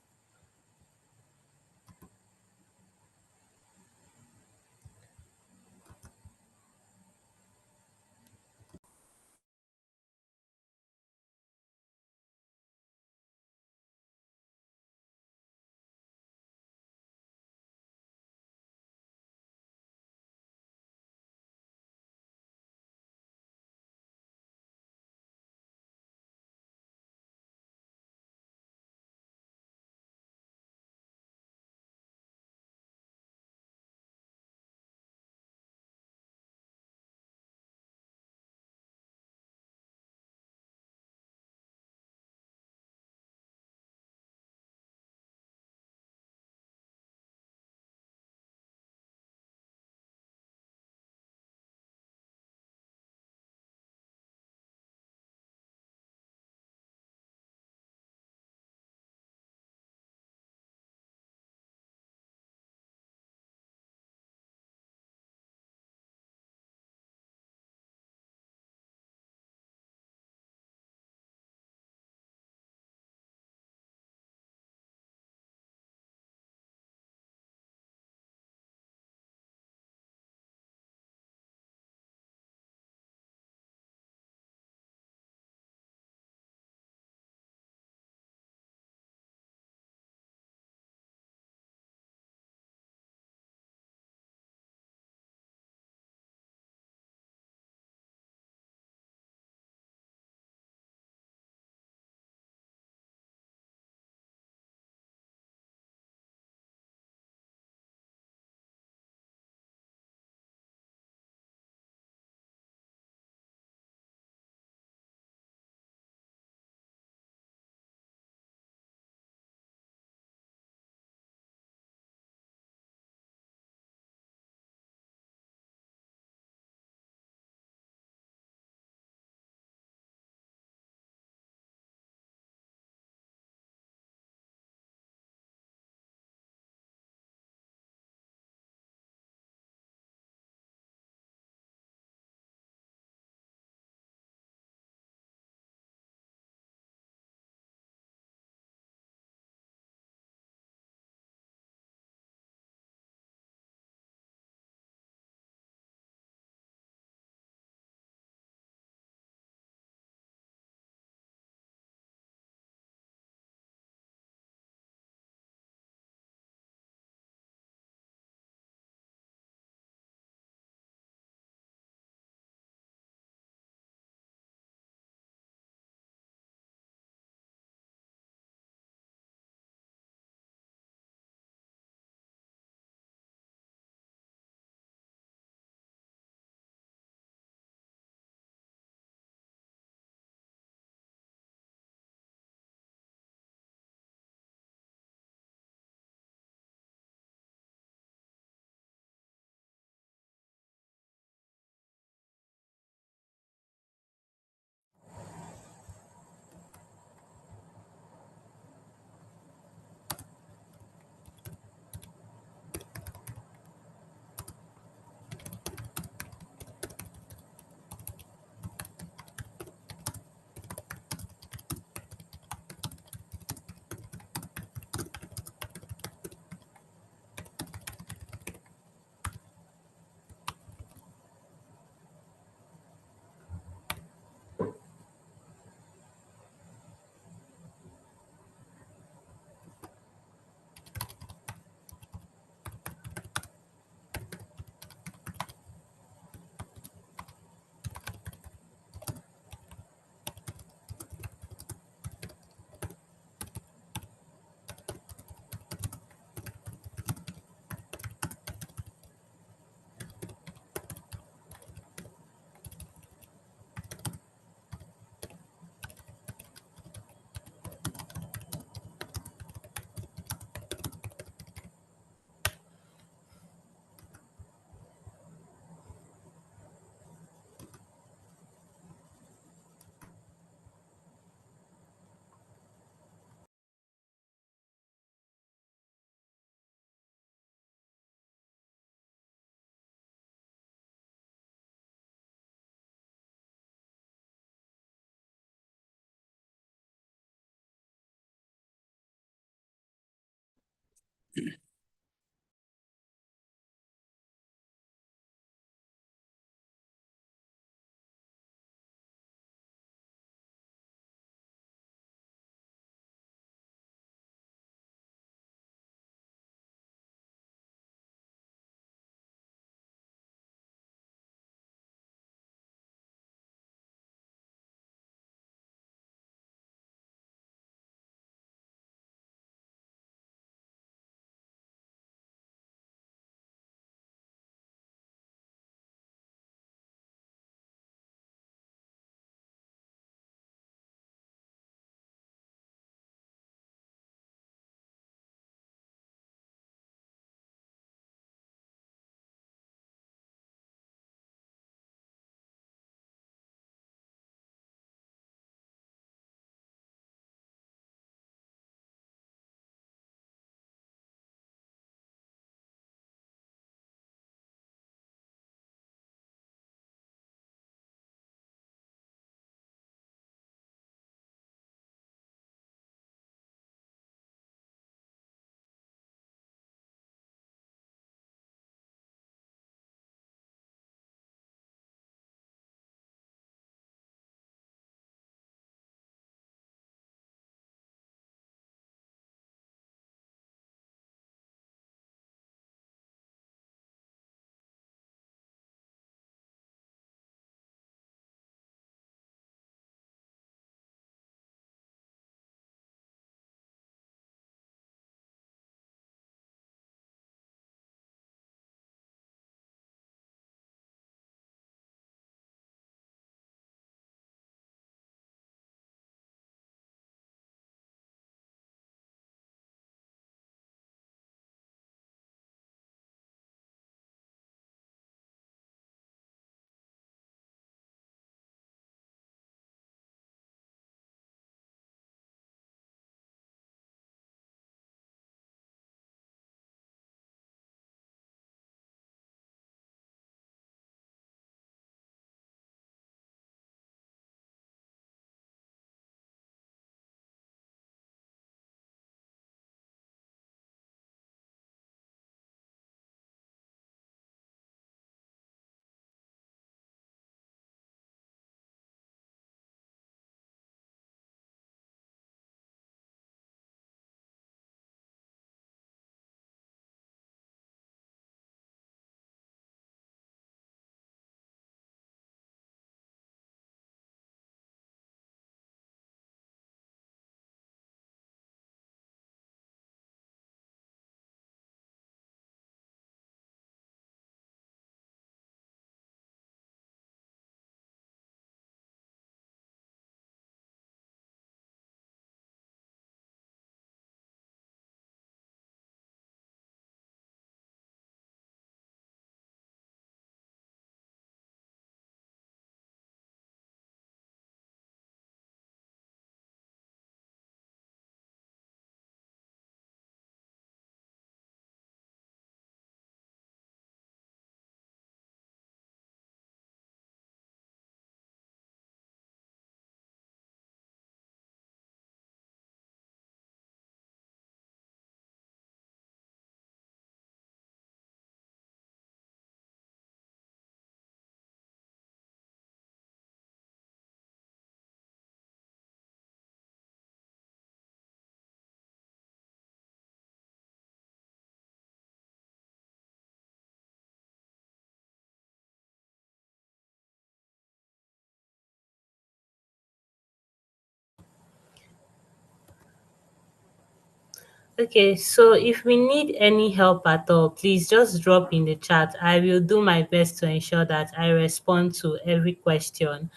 Okay, so if we need any help at all, please just drop in the chat. I will do my best to ensure that I respond to every question.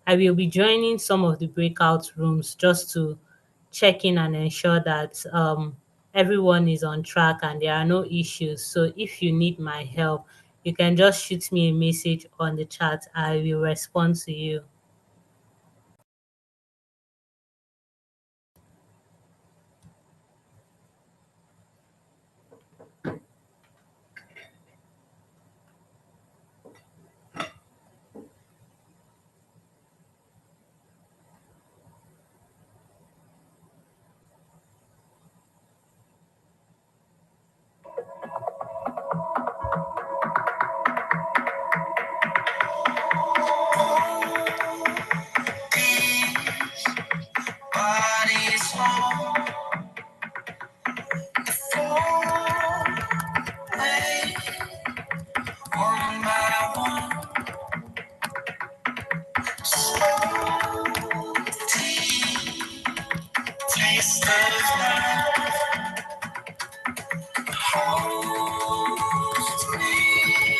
I will be joining some of the breakout rooms just to check in and ensure that everyone is on track and there are no issues. So if you need my help, you can just shoot me a message on the chat. I will respond to you. Bodies fall, fall away, one by one. Tea, taste of love holds me.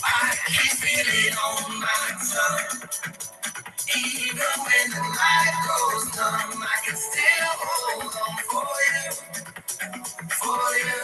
I can feel it on my tongue. Even when the light goes numb, I can still hold on for you, for you.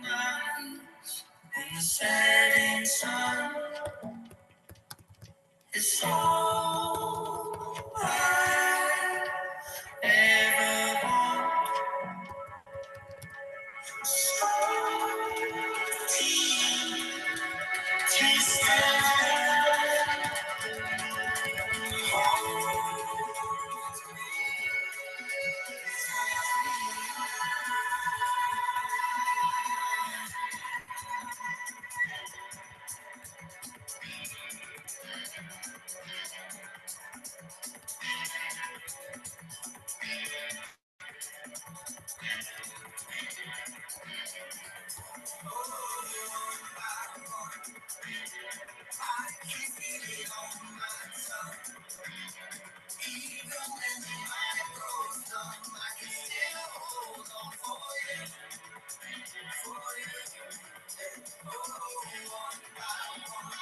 Nights in the setting sun is all I ever want. Tea, taste of I can feel it on my tongue. Even when the light goes numb, I can still hold on for you, for you. Oh, one by one,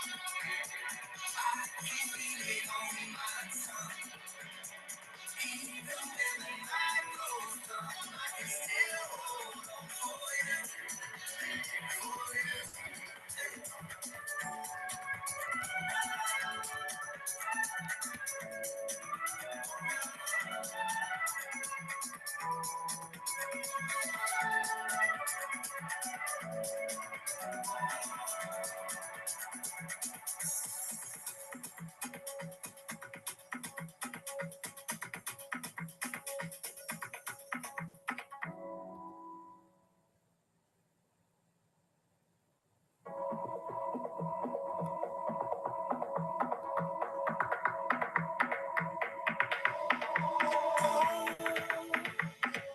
I can feel it on my tongue. Even when the night goes numb, I can still hold on for you, for you.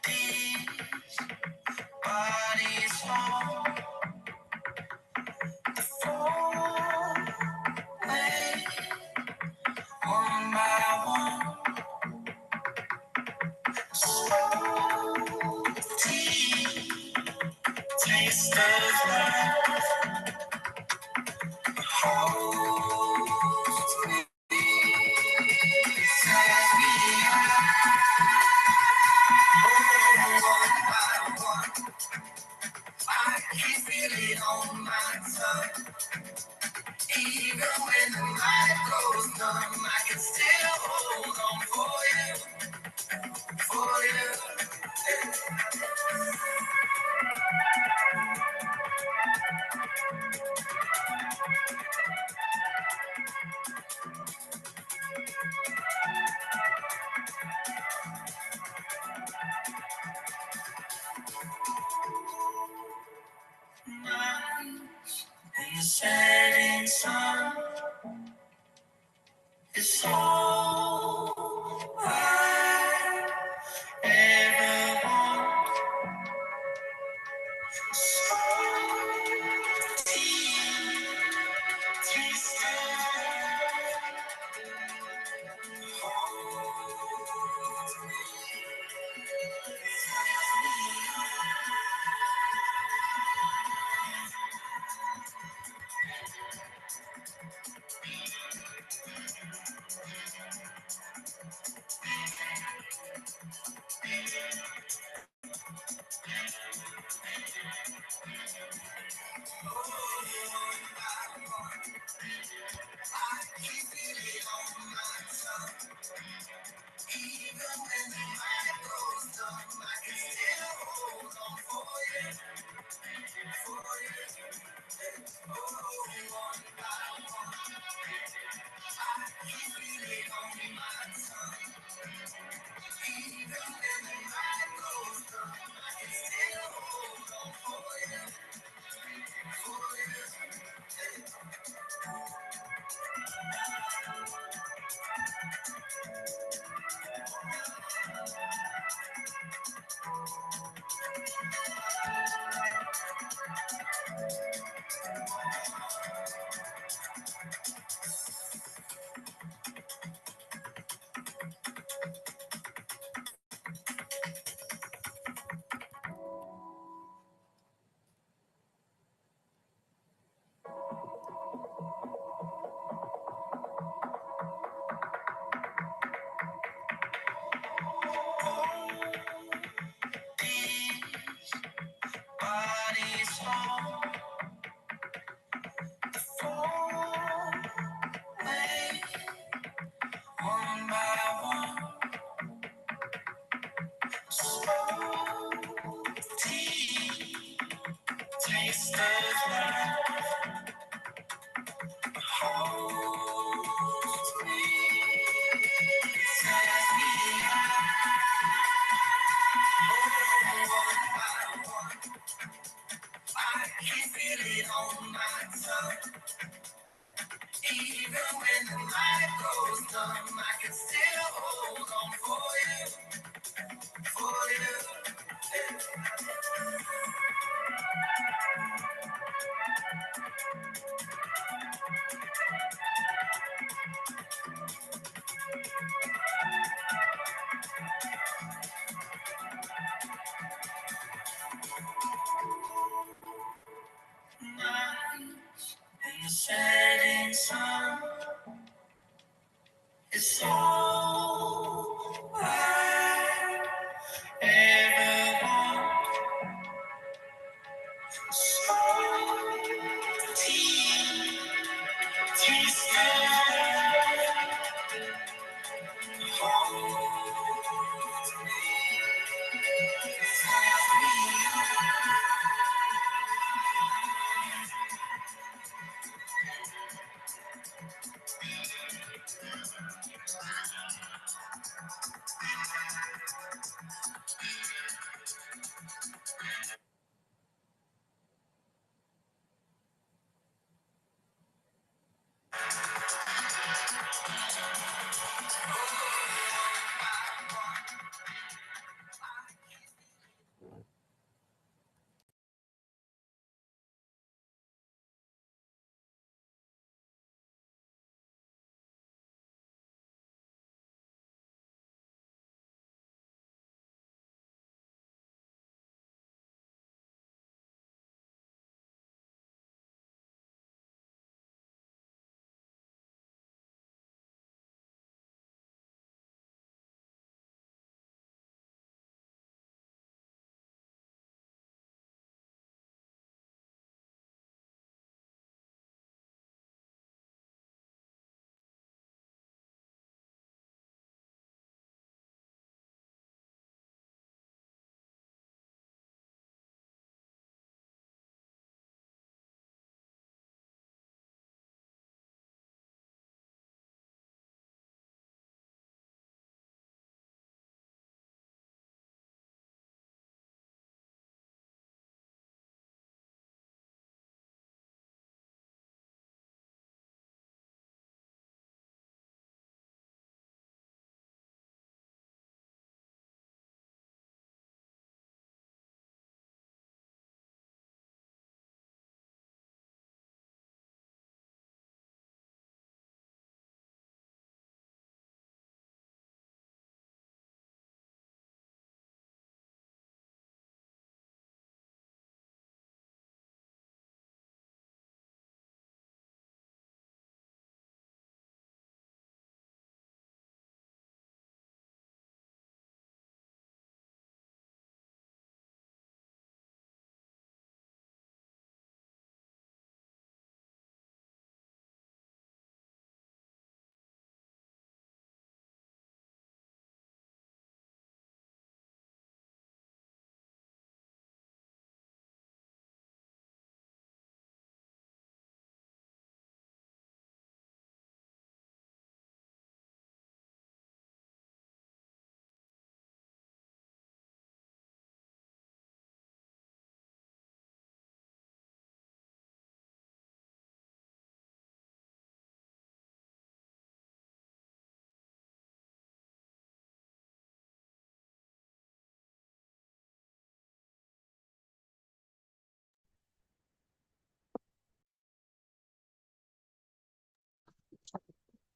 These bodies fall, fall away, one by one. Tea, taste of love holds me, set me one by one. I can feel it on my tongue. Even when the light goes numb, I can still hold on for you, for you. Nights in the setting sun is all I ever want. Tea, taste of home. hold on for you, for you. Oh, one by one, I can feel it on my tongue. Even when the night goes dark, I can still hold on for you, for you. These bodies fall, fall away one by one. Slow tea, taste of life holds me, sets me high. I can feel it on my tongue. Even when the night goes dumb, I can still hold on for you, for you. Nights in the setting sun is all I ever want. Salty, taste of home.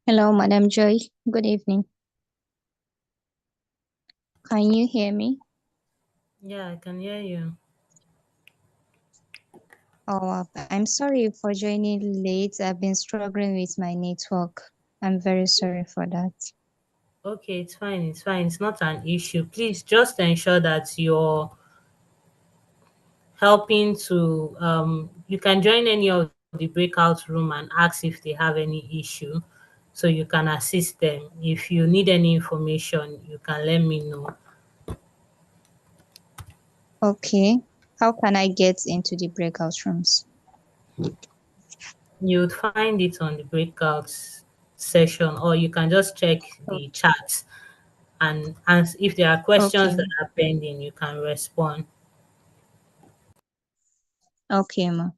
Hello, Madam Joy. Good evening. Can you hear me? Yeah, I can hear you. Oh, I'm sorry for joining late. I've been struggling with my network. I'm very sorry for that. Okay, it's fine. It's fine. It's not an issue. Please just ensure that you're helping to you can join any of the breakout room and ask if they have any issue so you can assist them. If you need any information, you can let me know. Okay. How can I get into the breakout rooms? You'd find it on the breakout session, or you can just check O- the chat and if there are questions Okay. that are pending, you can respond. Okay, ma.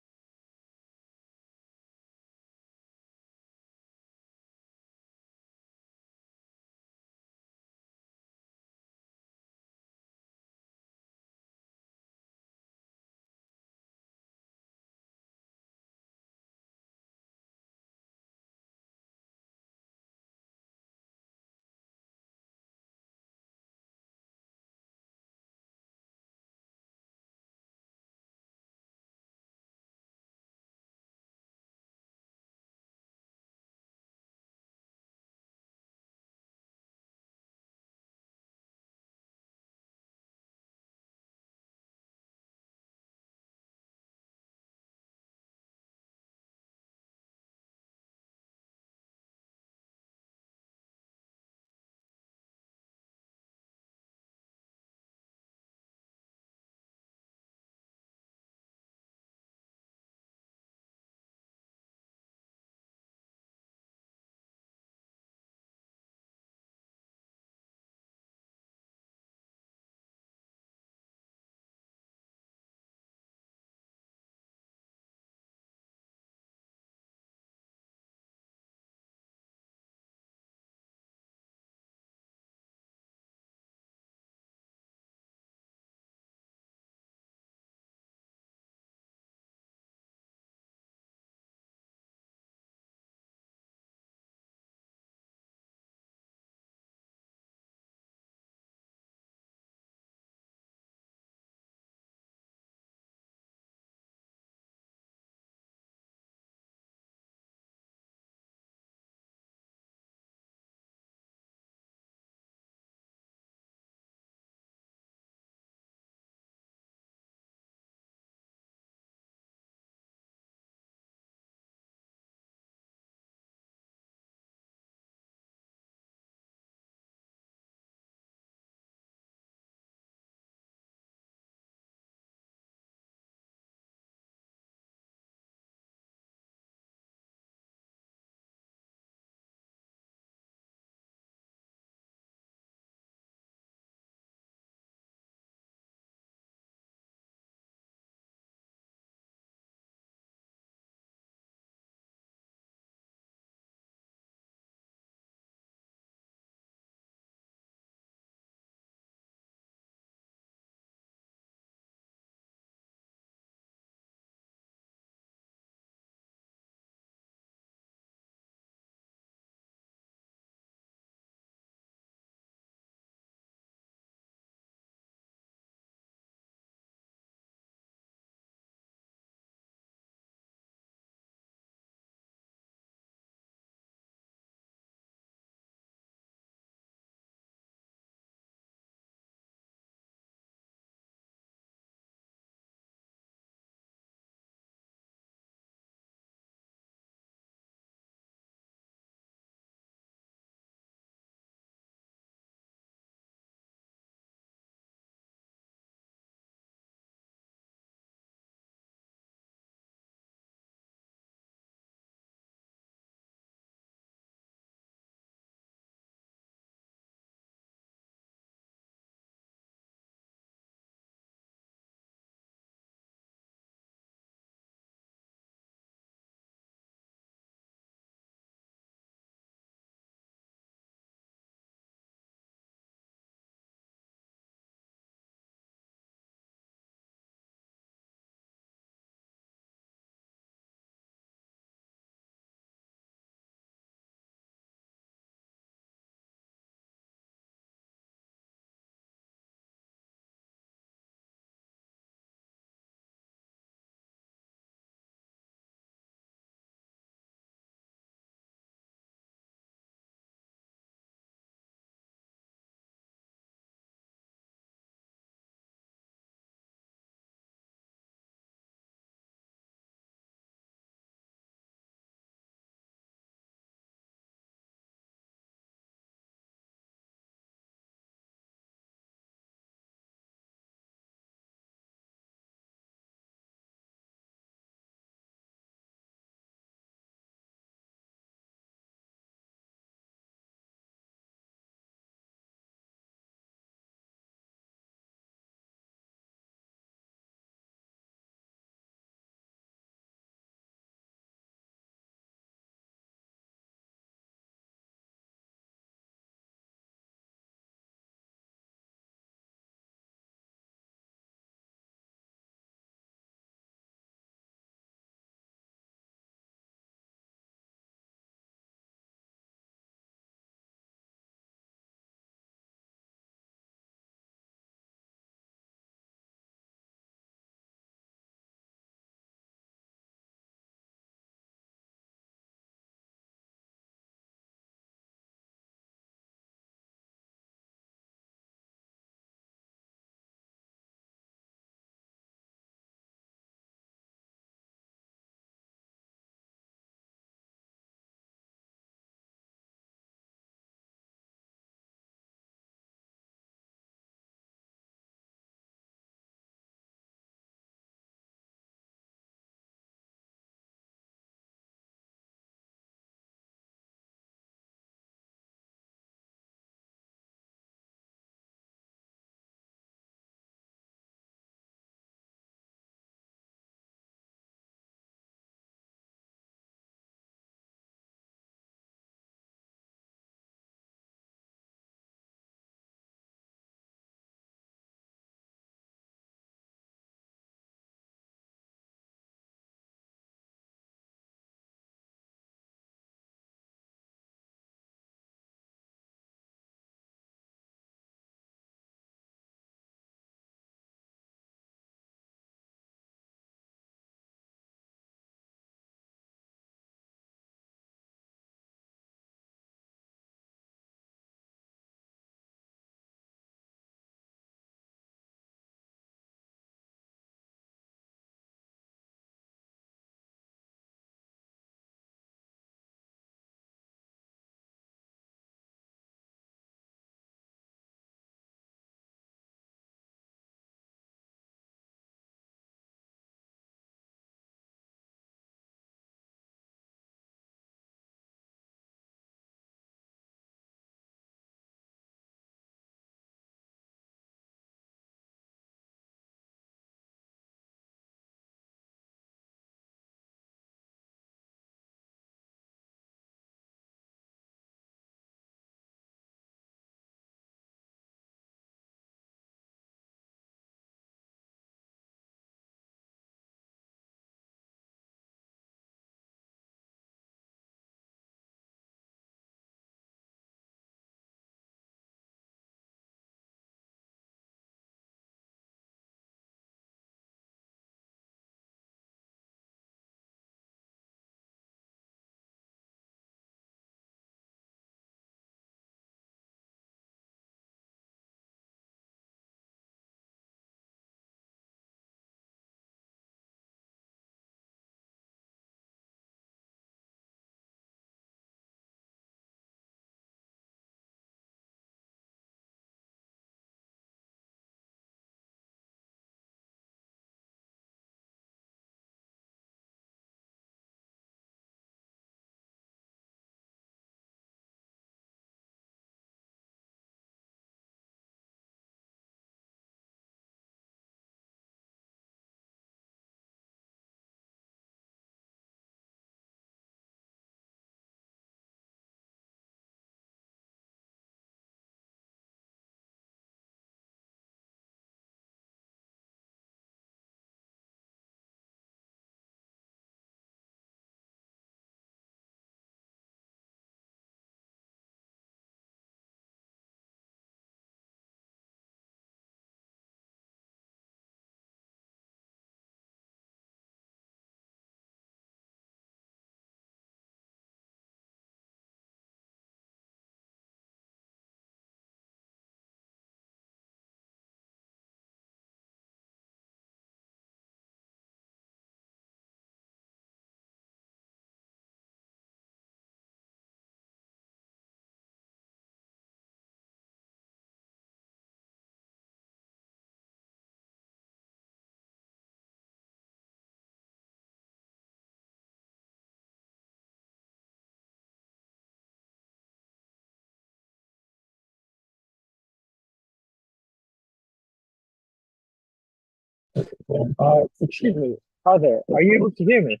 Excuse me. Hi there. Are you able to hear me?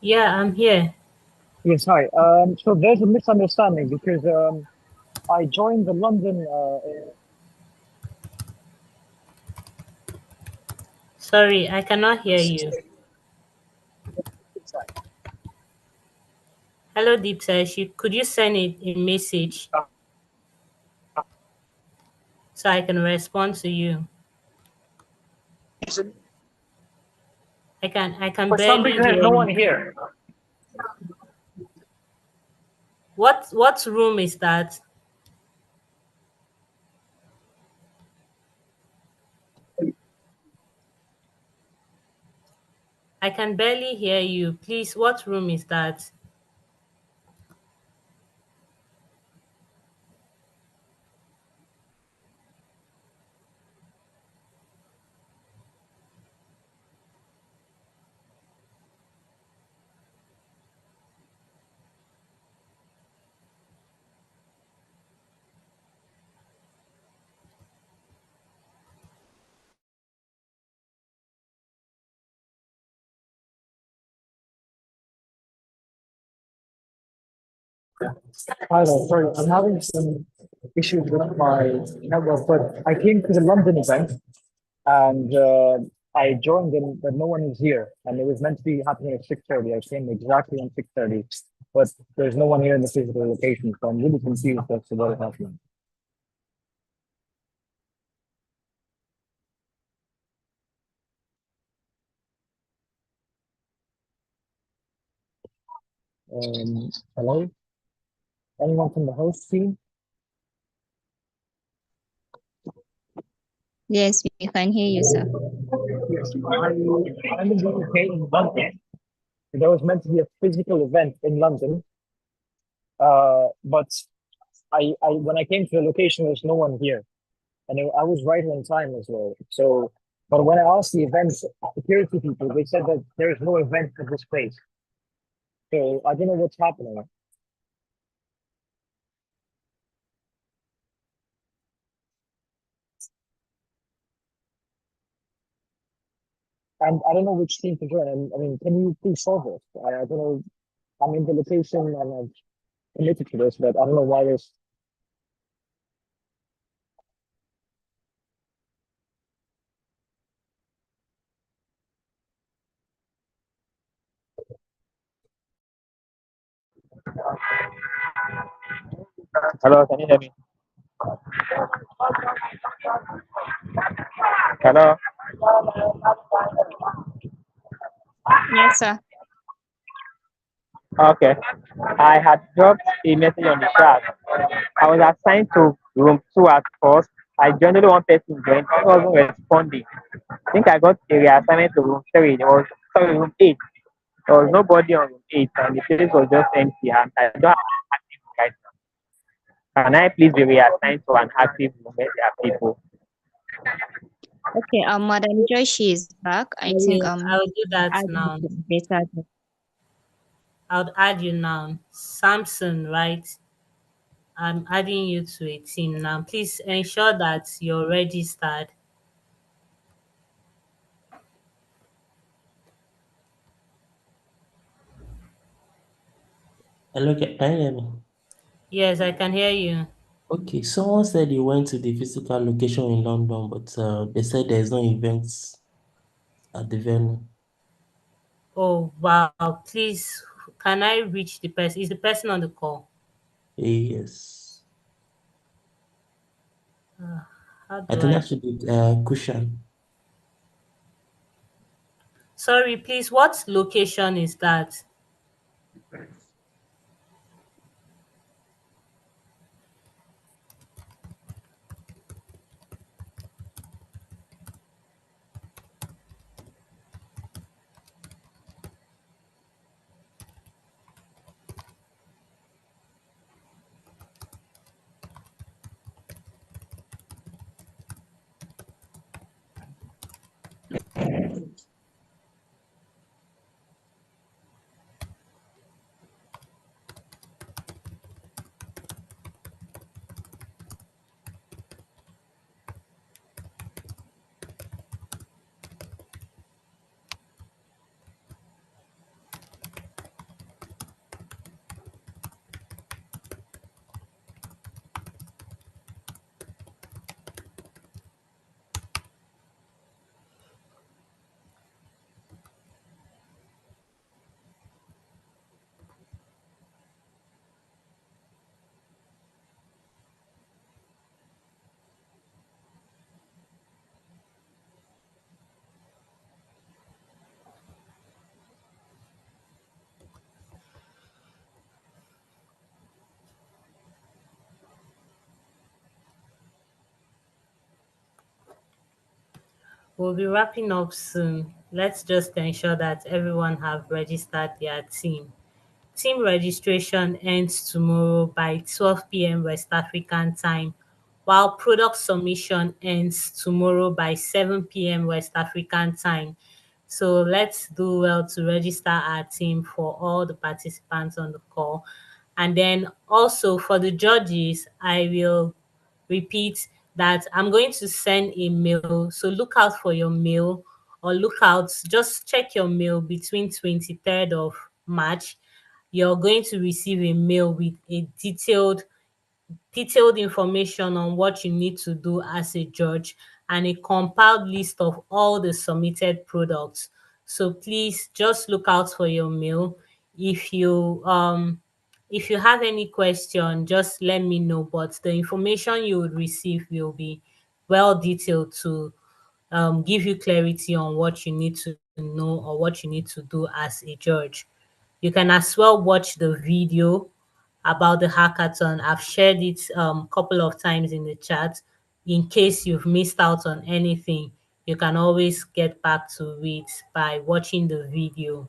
Yeah, I'm here. Yes, hi. So there's a misunderstanding because I joined the London. Sorry, I cannot hear you. Hello, Deepsesh. Could you send a message so I can respond to you? I can For some barely reason, there's hear no one you. here. What room is that? I can barely hear you. Please, what room is that? Hi there. Sorry, I'm having some issues with my network, but I came to the London event and I joined them, but no one is here. And it was meant to be happening at 6:30. I came exactly on 6:30, but there's no one here in the physical location, so I'm really confused as to what is happening. Hello? Anyone from the host team? Yes, we can hear you, sir. Yes, I'm in the UK in London. There was meant to be a physical event in London, but when I came to the location, there's no one here, and I was right on time as well. So, but when I asked the event security people, they said that there is no event at this place. So I don't know what's happening, and I don't know which team to join. I mean, can you please solve it? I don't know. I'm in the location and I'm committed to this, but I don't know why this. Hello, can you hear me? Hello. Yes, sir. Okay. I had dropped a message on the chat. I was assigned to room 2 at first. I joined only one person joined. He wasn't responding. I think I got a reassignment to room 3. It was sorry, room 8. There was nobody on room 8 and the place was just empty and I don't have an active room right now. Can I please be reassigned to an active room where there are people? Okay, Madam Joy, she is back. I think I'll do that add you now. to better. I'll add you now. Samson, right? I'm adding you to a team now. Please ensure that you're registered. Hello, can you hear me? Yes, I can hear you. Okay, someone said he went to the physical location in London, but they said there's no events at the venue. Oh, wow. Please, can I reach the person? Is the person on the call? Yes. How I do think I? that should be Kushan. Sorry, please, what location is that? We'll be wrapping up soon. Let's just ensure that everyone have registered their team. Team registration ends tomorrow by 12 p.m. West African time, while product submission ends tomorrow by 7 p.m. West African time. So let's do well to register our team for all the participants on the call. And then also for the judges, I will repeat that I'm going to send a mail. So look out for your mail, or look out, just check your mail between 23rd of March. You're going to receive a mail with a detailed information on what you need to do as a judge and a compiled list of all the submitted products. So please just look out for your mail. If you have any question, just let me know. But the information you would receive will be well detailed to give you clarity on what you need to know or what you need to do as a judge. You can as well watch the video about the hackathon. I've shared it couple of times in the chat. In case you've missed out on anything, you can always get back to it by watching the video.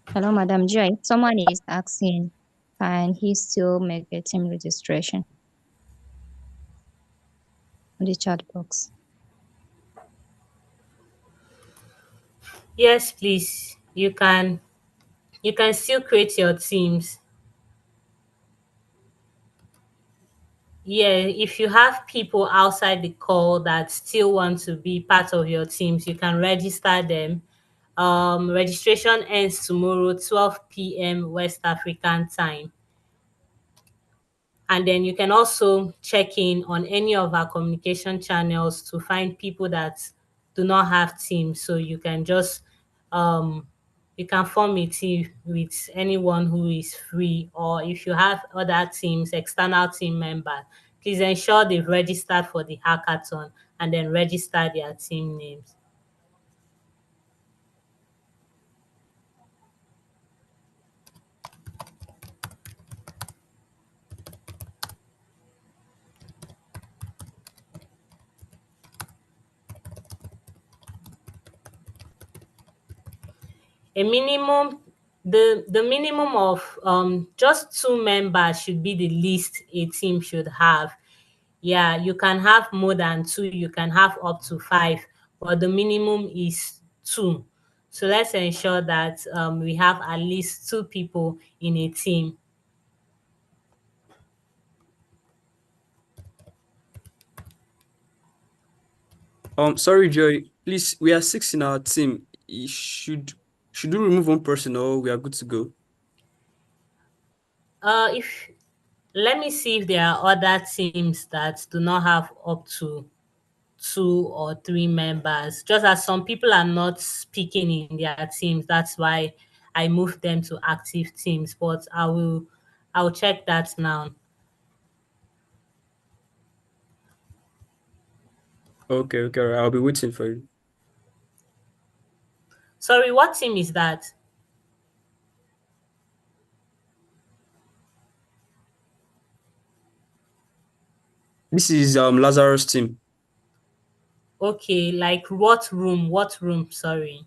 Hello, Madam Joy. Someone is asking, can he still make a team registration on the chat box? Yes, please. You can still create your teams. Yeah, if you have people outside the call that still want to be part of your teams, you can register them. Registration ends tomorrow, 12 p.m. West African time. And then you can also check in on any of our communication channels to find people that do not have teams. So you can form a team with anyone who is free, or if you have other teams, external team members, please ensure they've registered for the hackathon and then register their team names. A minimum the minimum of just two members should be the least a team should have. Yeah, you can have more than two, you can have up to five, but the minimum is two. So let's ensure that we have at least two people in a team. Sorry, Joy. Please, we are six in our team. Should we remove one person or we are good to go? If let me see if there are other teams that do not have up to two or three members. Just as some people are not speaking in their teams, that's why I moved them to active teams. But I'll check that now. Okay, okay, all right. I'll be waiting for you. Sorry, what team is that? This is Lazarus team. Okay, like what room? What room? Sorry.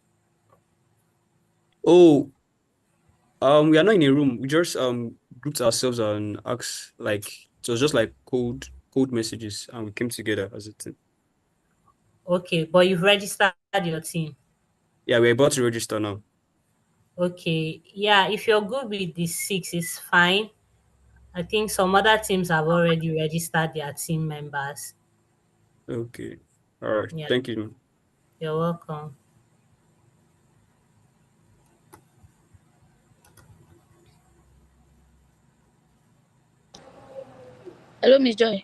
Oh, we are not in a room. We just grouped ourselves and asked like it was just like cold messages, and we came together as a team. Okay, but you've registered your team. Yeah, we're about to register now. Okay, yeah, if you're good with the six, it's fine. I think some other teams have already registered their team members. Okay, all right. Yeah, Thank you. you're welcome. Hello, Miss Joy.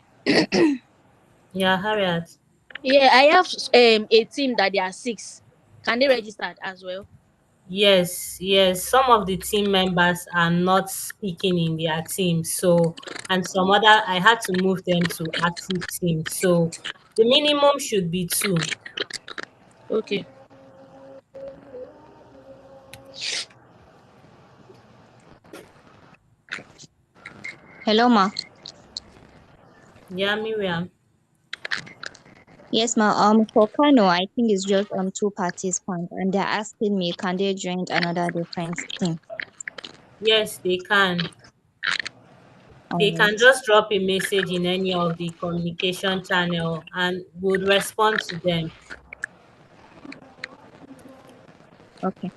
Yeah, Harriet. Yeah, I have a team that they are six. Can they register as well? Yes, yes. Some of the team members are not speaking in their team. So, and some other, I had to move them to active team. So, the minimum should be two. Okay. Hello, ma. Yeah, Miriam. Yes, ma. For Kano, I think it's just two participants, and they're asking me, can they join another different team? Yes, they can. All They can right. just drop a message in any of the communication channel and would respond to them. Okay.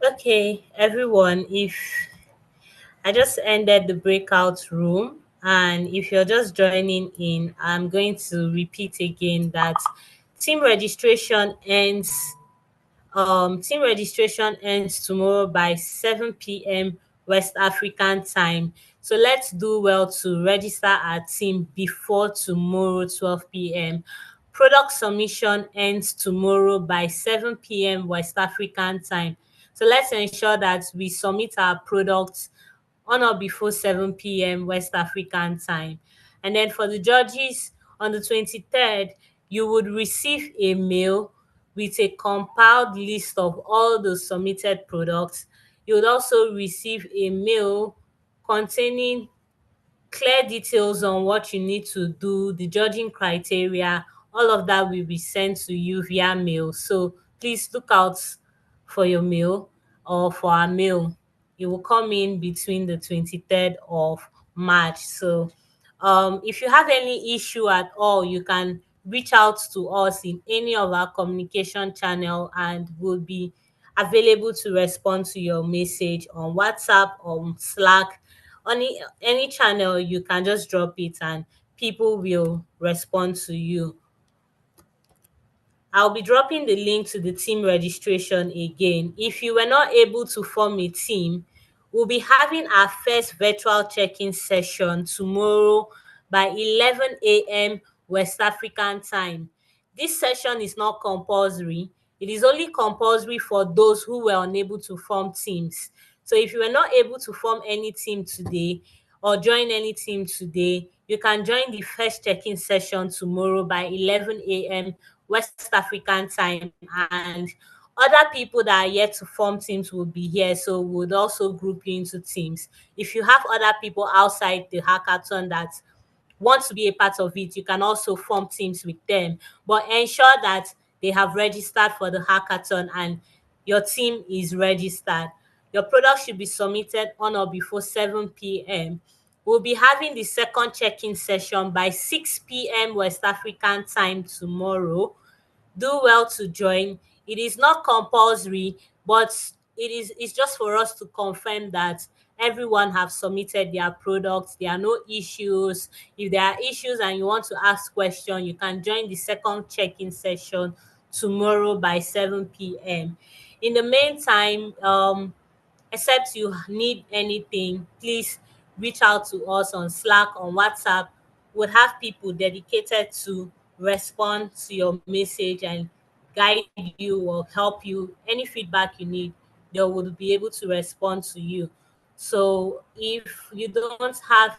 Okay, everyone, if I just ended the breakout room, and if you're just joining in, I'm going to repeat again that team registration ends team registration ends tomorrow by 7 p.m. West African time. So let's do well to register our team before tomorrow 12 p.m. Product submission ends tomorrow by 7 p.m. West African time. So let's ensure that we submit our products on or before 7 p.m. West African time. And then for the judges, on the 23rd, you would receive a mail with a compiled list of all the submitted products. You would also receive a mail containing clear details on what you need to do, the judging criteria, all of that will be sent to you via mail. So please look out for your mail or for our mail. It will come in between the 23rd of March. So if you have any issue at all, you can reach out to us in any of our communication channel and we'll be available to respond to your message on WhatsApp or Slack. On any channel, you can just drop it and people will respond to you. I'll be dropping the link to the team registration again. If you were not able to form a team, we'll be having our first virtual check-in session tomorrow by 11 a.m. West African time. This session is not compulsory. It is only compulsory for those who were unable to form teams. So if you were not able to form any team today or join any team today, you can join the first check-in session tomorrow by 11 a.m. West African time, and other people that are yet to form teams will be here, so we would also group you into teams. If you have other people outside the hackathon that want to be a part of it, you can also form teams with them, but ensure that they have registered for the hackathon and your team is registered. Your product should be submitted on or before 7 p.m. We'll be having the second check-in session by 6 p.m. West African time tomorrow. Do well to join. It is not compulsory, but it's just for us to confirm that everyone have submitted their products. There are no issues. If there are issues and you want to ask question, you can join the second check-in session tomorrow by 7 p.m. In the meantime, except you need anything, please reach out to us on Slack, on WhatsApp. We'll have people dedicated to respond to your message and guide you or help you. Any feedback you need, they will be able to respond to you. So if you don't have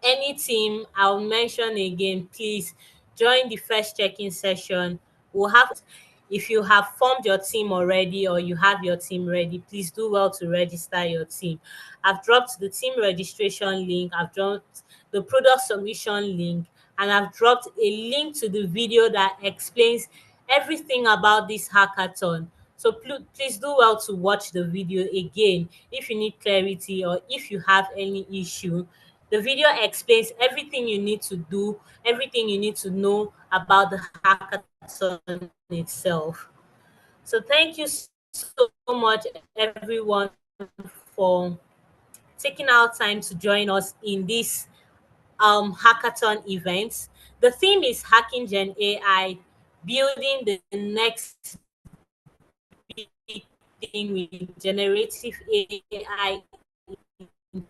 any team, I'll mention again, please join the first check-in session. We'll have, if you have formed your team already or you have your team ready, please do well to register your team. I've dropped the team registration link, I've dropped the product submission link, and I've dropped a link to the video that explains everything about this hackathon. So please do well to watch the video again if you need clarity or if you have any issue. The video explains everything you need to do, everything you need to know about the hackathon itself. So thank you so much, everyone, for taking out time to join us in this hackathon event. The theme is Hacking Gen AI, building the next big thing with generative AI in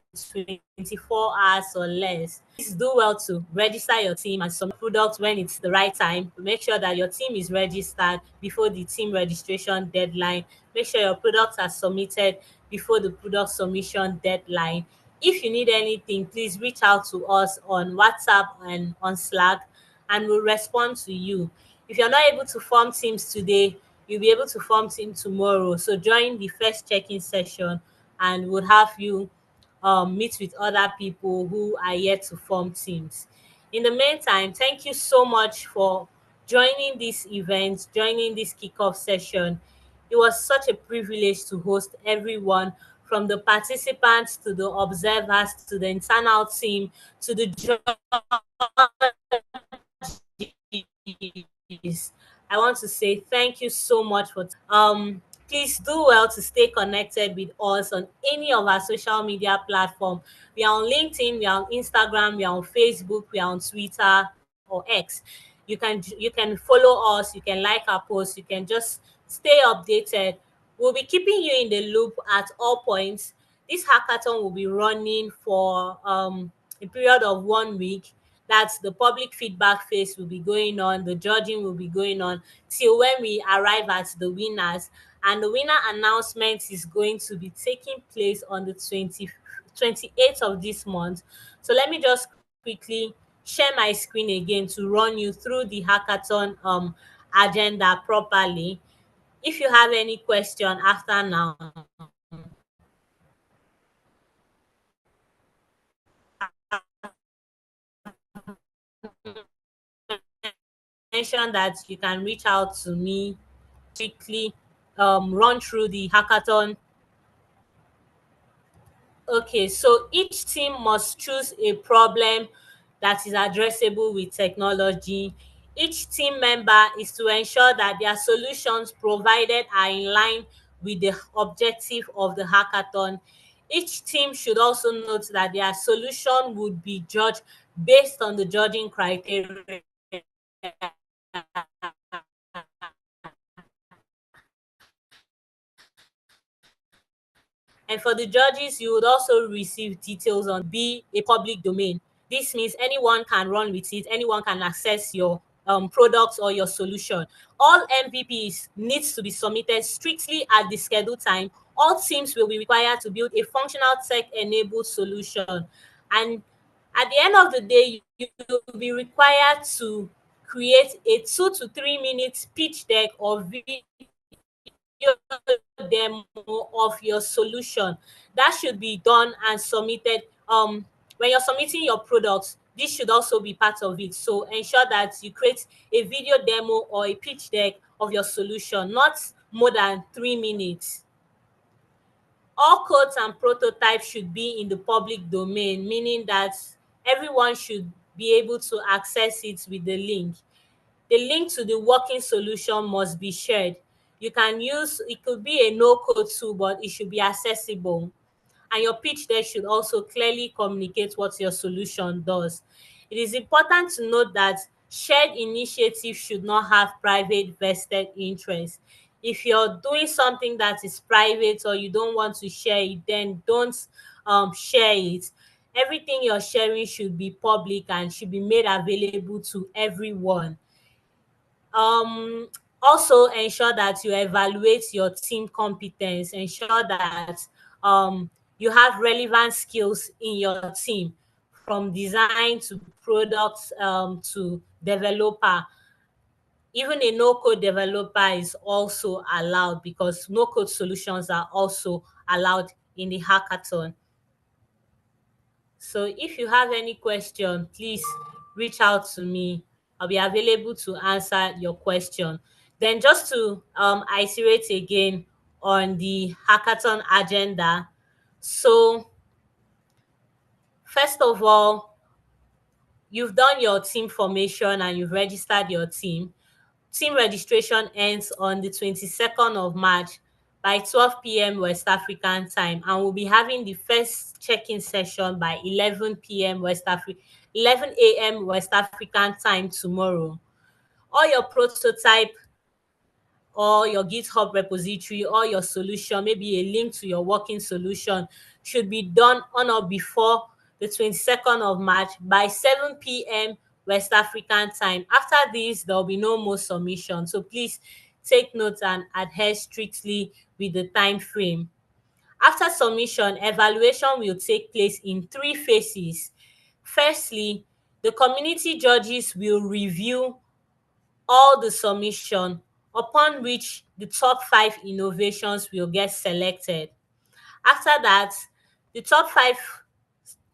24 hours or less. Please do well to register your team and submit your products when it's the right time. Make sure that your team is registered before the team registration deadline. Make sure your products are submitted before the product submission deadline. If you need anything, please reach out to us on WhatsApp and on Slack and we'll respond to you. If you're not able to form teams today, you'll be able to form team tomorrow. So join the first check-in session and we'll have you meet with other people who are yet to form teams. In the meantime, thank you so much for joining this event, joining this kickoff session. It was such a privilege to host everyone, from the participants to the observers to the internal team to the judges. I really appreciate everyone. I want to say thank you so much for please do well to stay connected with us on any of our social media platform. We are on LinkedIn, we are on Instagram, we are on Facebook, we are on Twitter or X. You can follow us, you can like our posts, you can just stay updated. We'll be keeping you in the loop at all points. This hackathon will be running for a period of 1 week. That's the public feedback phase will be going on, the judging will be going on till when we arrive at the winners. And the winner announcement is going to be taking place on the 28th of this month. So let me just quickly share my screen again to run you through the hackathon agenda properly. If you have any question after now, mention that you can reach out to me quickly run through the hackathon. Okay, so each team must choose a problem that is addressable with technology. Each team member is to ensure that their solutions provided are in line with the objective of the hackathon. Each team should also note that their solution would be judged based on the judging criteria. And for the judges, you would also receive details on be a public domain. This means anyone can run with it, anyone can access your product or your solution. All MVPs needs to be submitted strictly at the scheduled time. All teams will be required to build a functional tech-enabled solution. And at the end of the day, you will be required to create a 2 to 3 minutes pitch deck or video demo of your solution. That should be done and submitted. When you're submitting your products, this should also be part of it. So ensure that you create a video demo or a pitch deck of your solution, not more than 3 minutes. All codes and prototypes should be in the public domain, meaning that everyone should be able to access it with the link. The link to the working solution must be shared. You can use, it could be a no-code tool, but it should be accessible. And your pitch deck should also clearly communicate what your solution does. It is important to note that shared initiatives should not have private vested interest. If you're doing something that is private or you don't want to share it, then don't share it. Everything you're sharing should be public and should be made available to everyone. um Also ensure that you evaluate your team competence. Ensure that you have relevant skills in your team, from design to product to developer. Even a no code developer is also allowed, because no code solutions are also allowed in the hackathon. So if you have any question, please reach out to me. I'll be available to answer your question. Then just to iterate again on the hackathon agenda. So first of all, you've done your team formation and you've registered your team. Team registration ends on the 22nd of March by 12 p.m. West African time, and we'll be having the first check-in session by 11 a.m. West African time tomorrow. All your prototype or your GitHub repository or your solution, maybe a link to your working solution, should be done on or before the 22nd of March by 7 p.m. West African time. After this, there will be no more submission. So please take note and adhere strictly with the time frame. After submission, evaluation will take place in 3 phases. Firstly, the community judges will review all the submission, upon which the top 5 innovations will get selected. After that, the top five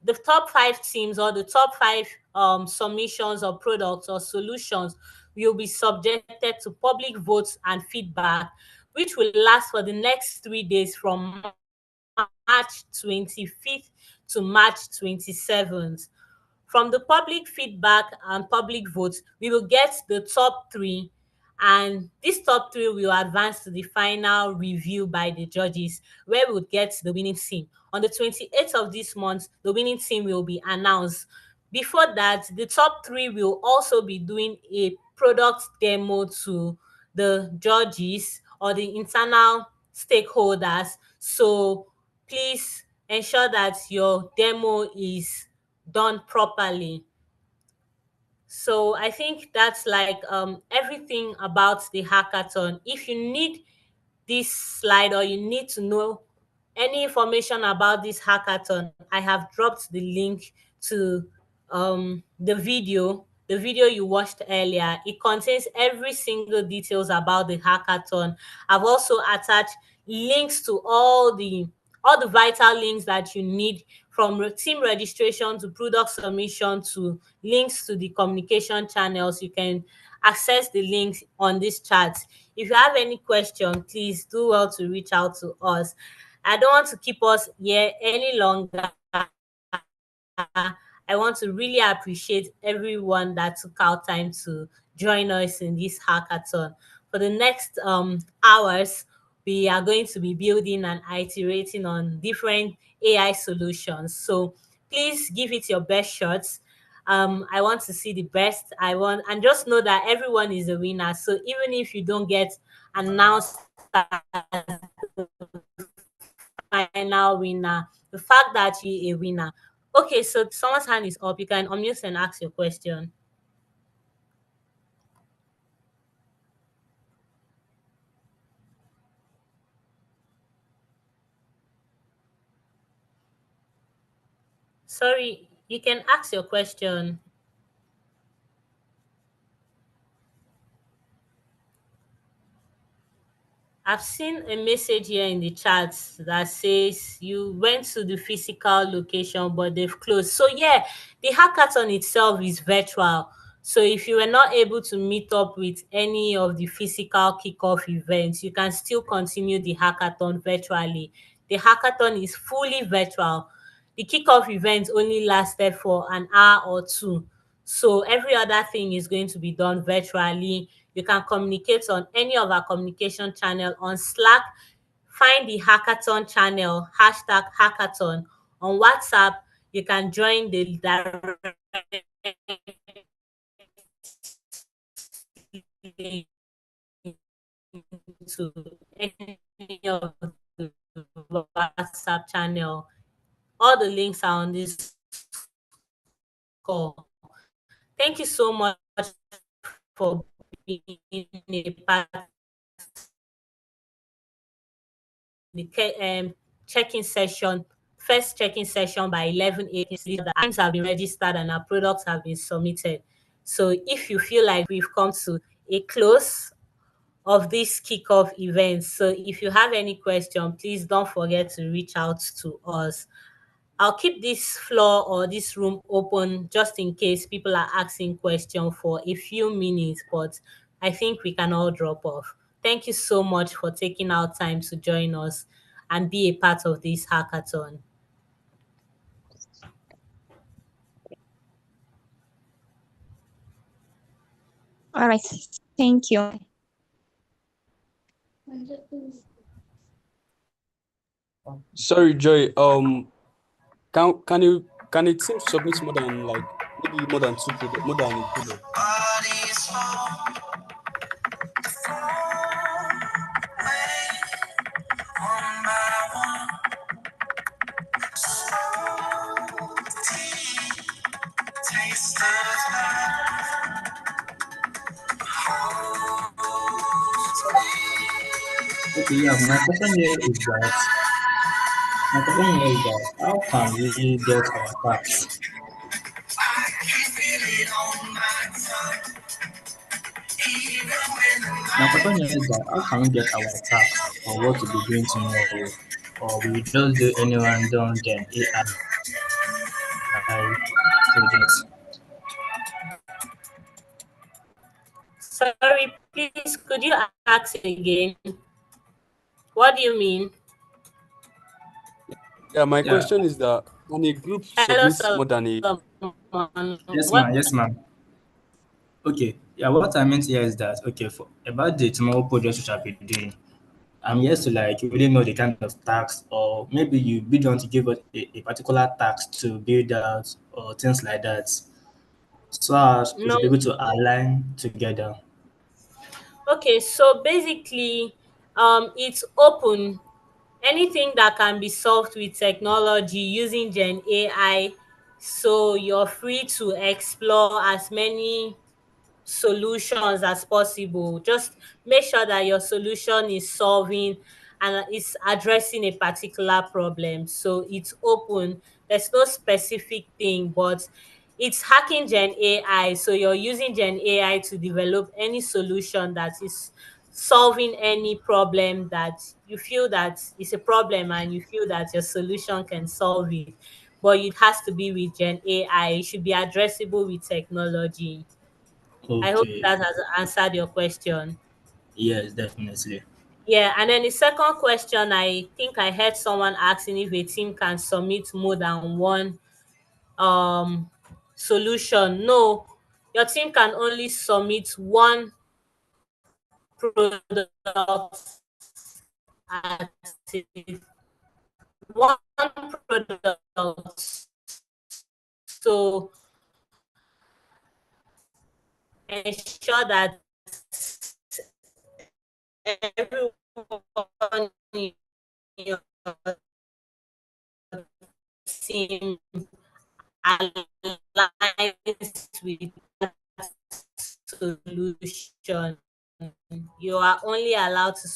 the top 5 teams, or the top 5 submissions or products or solutions, will be subjected to public votes and feedback, which will last for the next 3 days from March 25th to March 27th. From the public feedback and public votes, we will get the top 3, And this top three will advance to the final review by the judges, where we would get the winning team. On the 28th of this month, the winning team will be announced. Before that, the top three will also be doing a product demo to the judges or the internal stakeholders. So please ensure that your demo is done properly. So I think that's like everything about the hackathon. If you need this slide or you need to know any information about this hackathon, I have dropped the link to the video you watched earlier. It contains every single details about the hackathon. I've also attached links to all the vital links that you need, from team registration to product submission to links to the communication channels. You can access the links on this chat. If you have any question, please do well to reach out to us. I don't want to keep us here any longer. I want to really appreciate everyone that took out time to join us in this hackathon. For the next hours, we are going to be building and iterating on different AI solutions. So please give it your best shots. I want to see the best. And just know that everyone is a winner. So even if you don't get announced as final winner, the fact that you're a winner. Okay, so someone's hand is up. You can unmute and ask your question. Sorry, you can ask your question. I've seen a message here in the chat that says you went to the physical location, but they've closed. So yeah, the hackathon itself is virtual. So if you were not able to meet up with any of the physical kickoff events, you can still continue the hackathon virtually. The hackathon is fully virtual. The kickoff event only lasted for an hour or two. So every other thing is going to be done virtually. You can communicate on any of our communication channel on Slack. Find the hackathon channel, hashtag hackathon. On WhatsApp, you can join the direct link to any of the WhatsApp channel. All the links are on this call. Thank you so much for being a part of the check-in session, first check-in session by 11 a.m. The items have been registered and our products have been submitted. So if you feel like we've come to a close of this kickoff event, so if you have any question, please don't forget to reach out to us. I'll keep this floor or this room open just in case people are asking questions for a few minutes, but I think we can all drop off. Thank you so much for taking out time to join us and be a part of this hackathon. All right. Thank you. Sorry, Joy. Can a team submit more than like maybe more than more than a product? Bodies fall, away, one by one. Tea, taste of love. Okay, yeah, my question here is that how can we get our tax? I can feel it on my tongue. Even when the My night question here is that how can we get our tax or what to be doing tomorrow? Or we just do any random gen AI project? Sorry, please, could you ask again? What do you mean? Yeah, my Yeah, question is that can a group Hello, submit more than a Solomon. yes, What ma'am, yes, ma'am. Okay, yeah, what I meant here is that okay, for about the tomorrow project which I'll be doing, I'm here to like really know the kind of task, or maybe you be want to give us a particular task to build out or things like that, so as we No. should be able to align together. Okay, so basically, it's open. Anything that can be solved with technology using Gen AI, so you're free to explore as many solutions as possible. Just make sure that your solution is solving and is addressing a particular problem. So it's open. There's no specific thing, but it's hacking Gen AI. So you're using Gen AI to develop any solution that is solving any problem that you feel that is a problem and you feel that your solution can solve it. But it has to be with Gen AI. It should be addressable with technology. I hope Okay, that has answered your question. yes, definitely. Yeah, and then the second question, I think I heard someone asking if a team can submit more than one um solution. No, your team can only submit one product at a one product. So ensure that everyone in your team aligns with that solution. You are only allowed to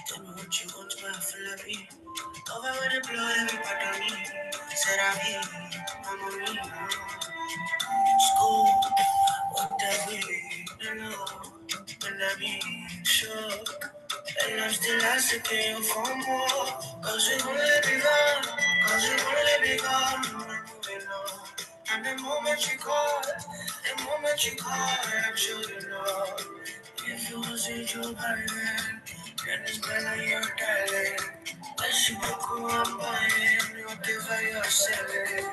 Tell me what you want, my flappy. Over with the blood, every part of me. Said I be, I'm on me. School, what that be? You know, when I be sure. And I'm still asking for more. Cause you won't let me go. Cause you won't let me go. I'm moving on. And the moment you call, I'm sure you know. If you was in Joe Biden, then it's better you're darling. But you look who I'm buying, whatever you're selling.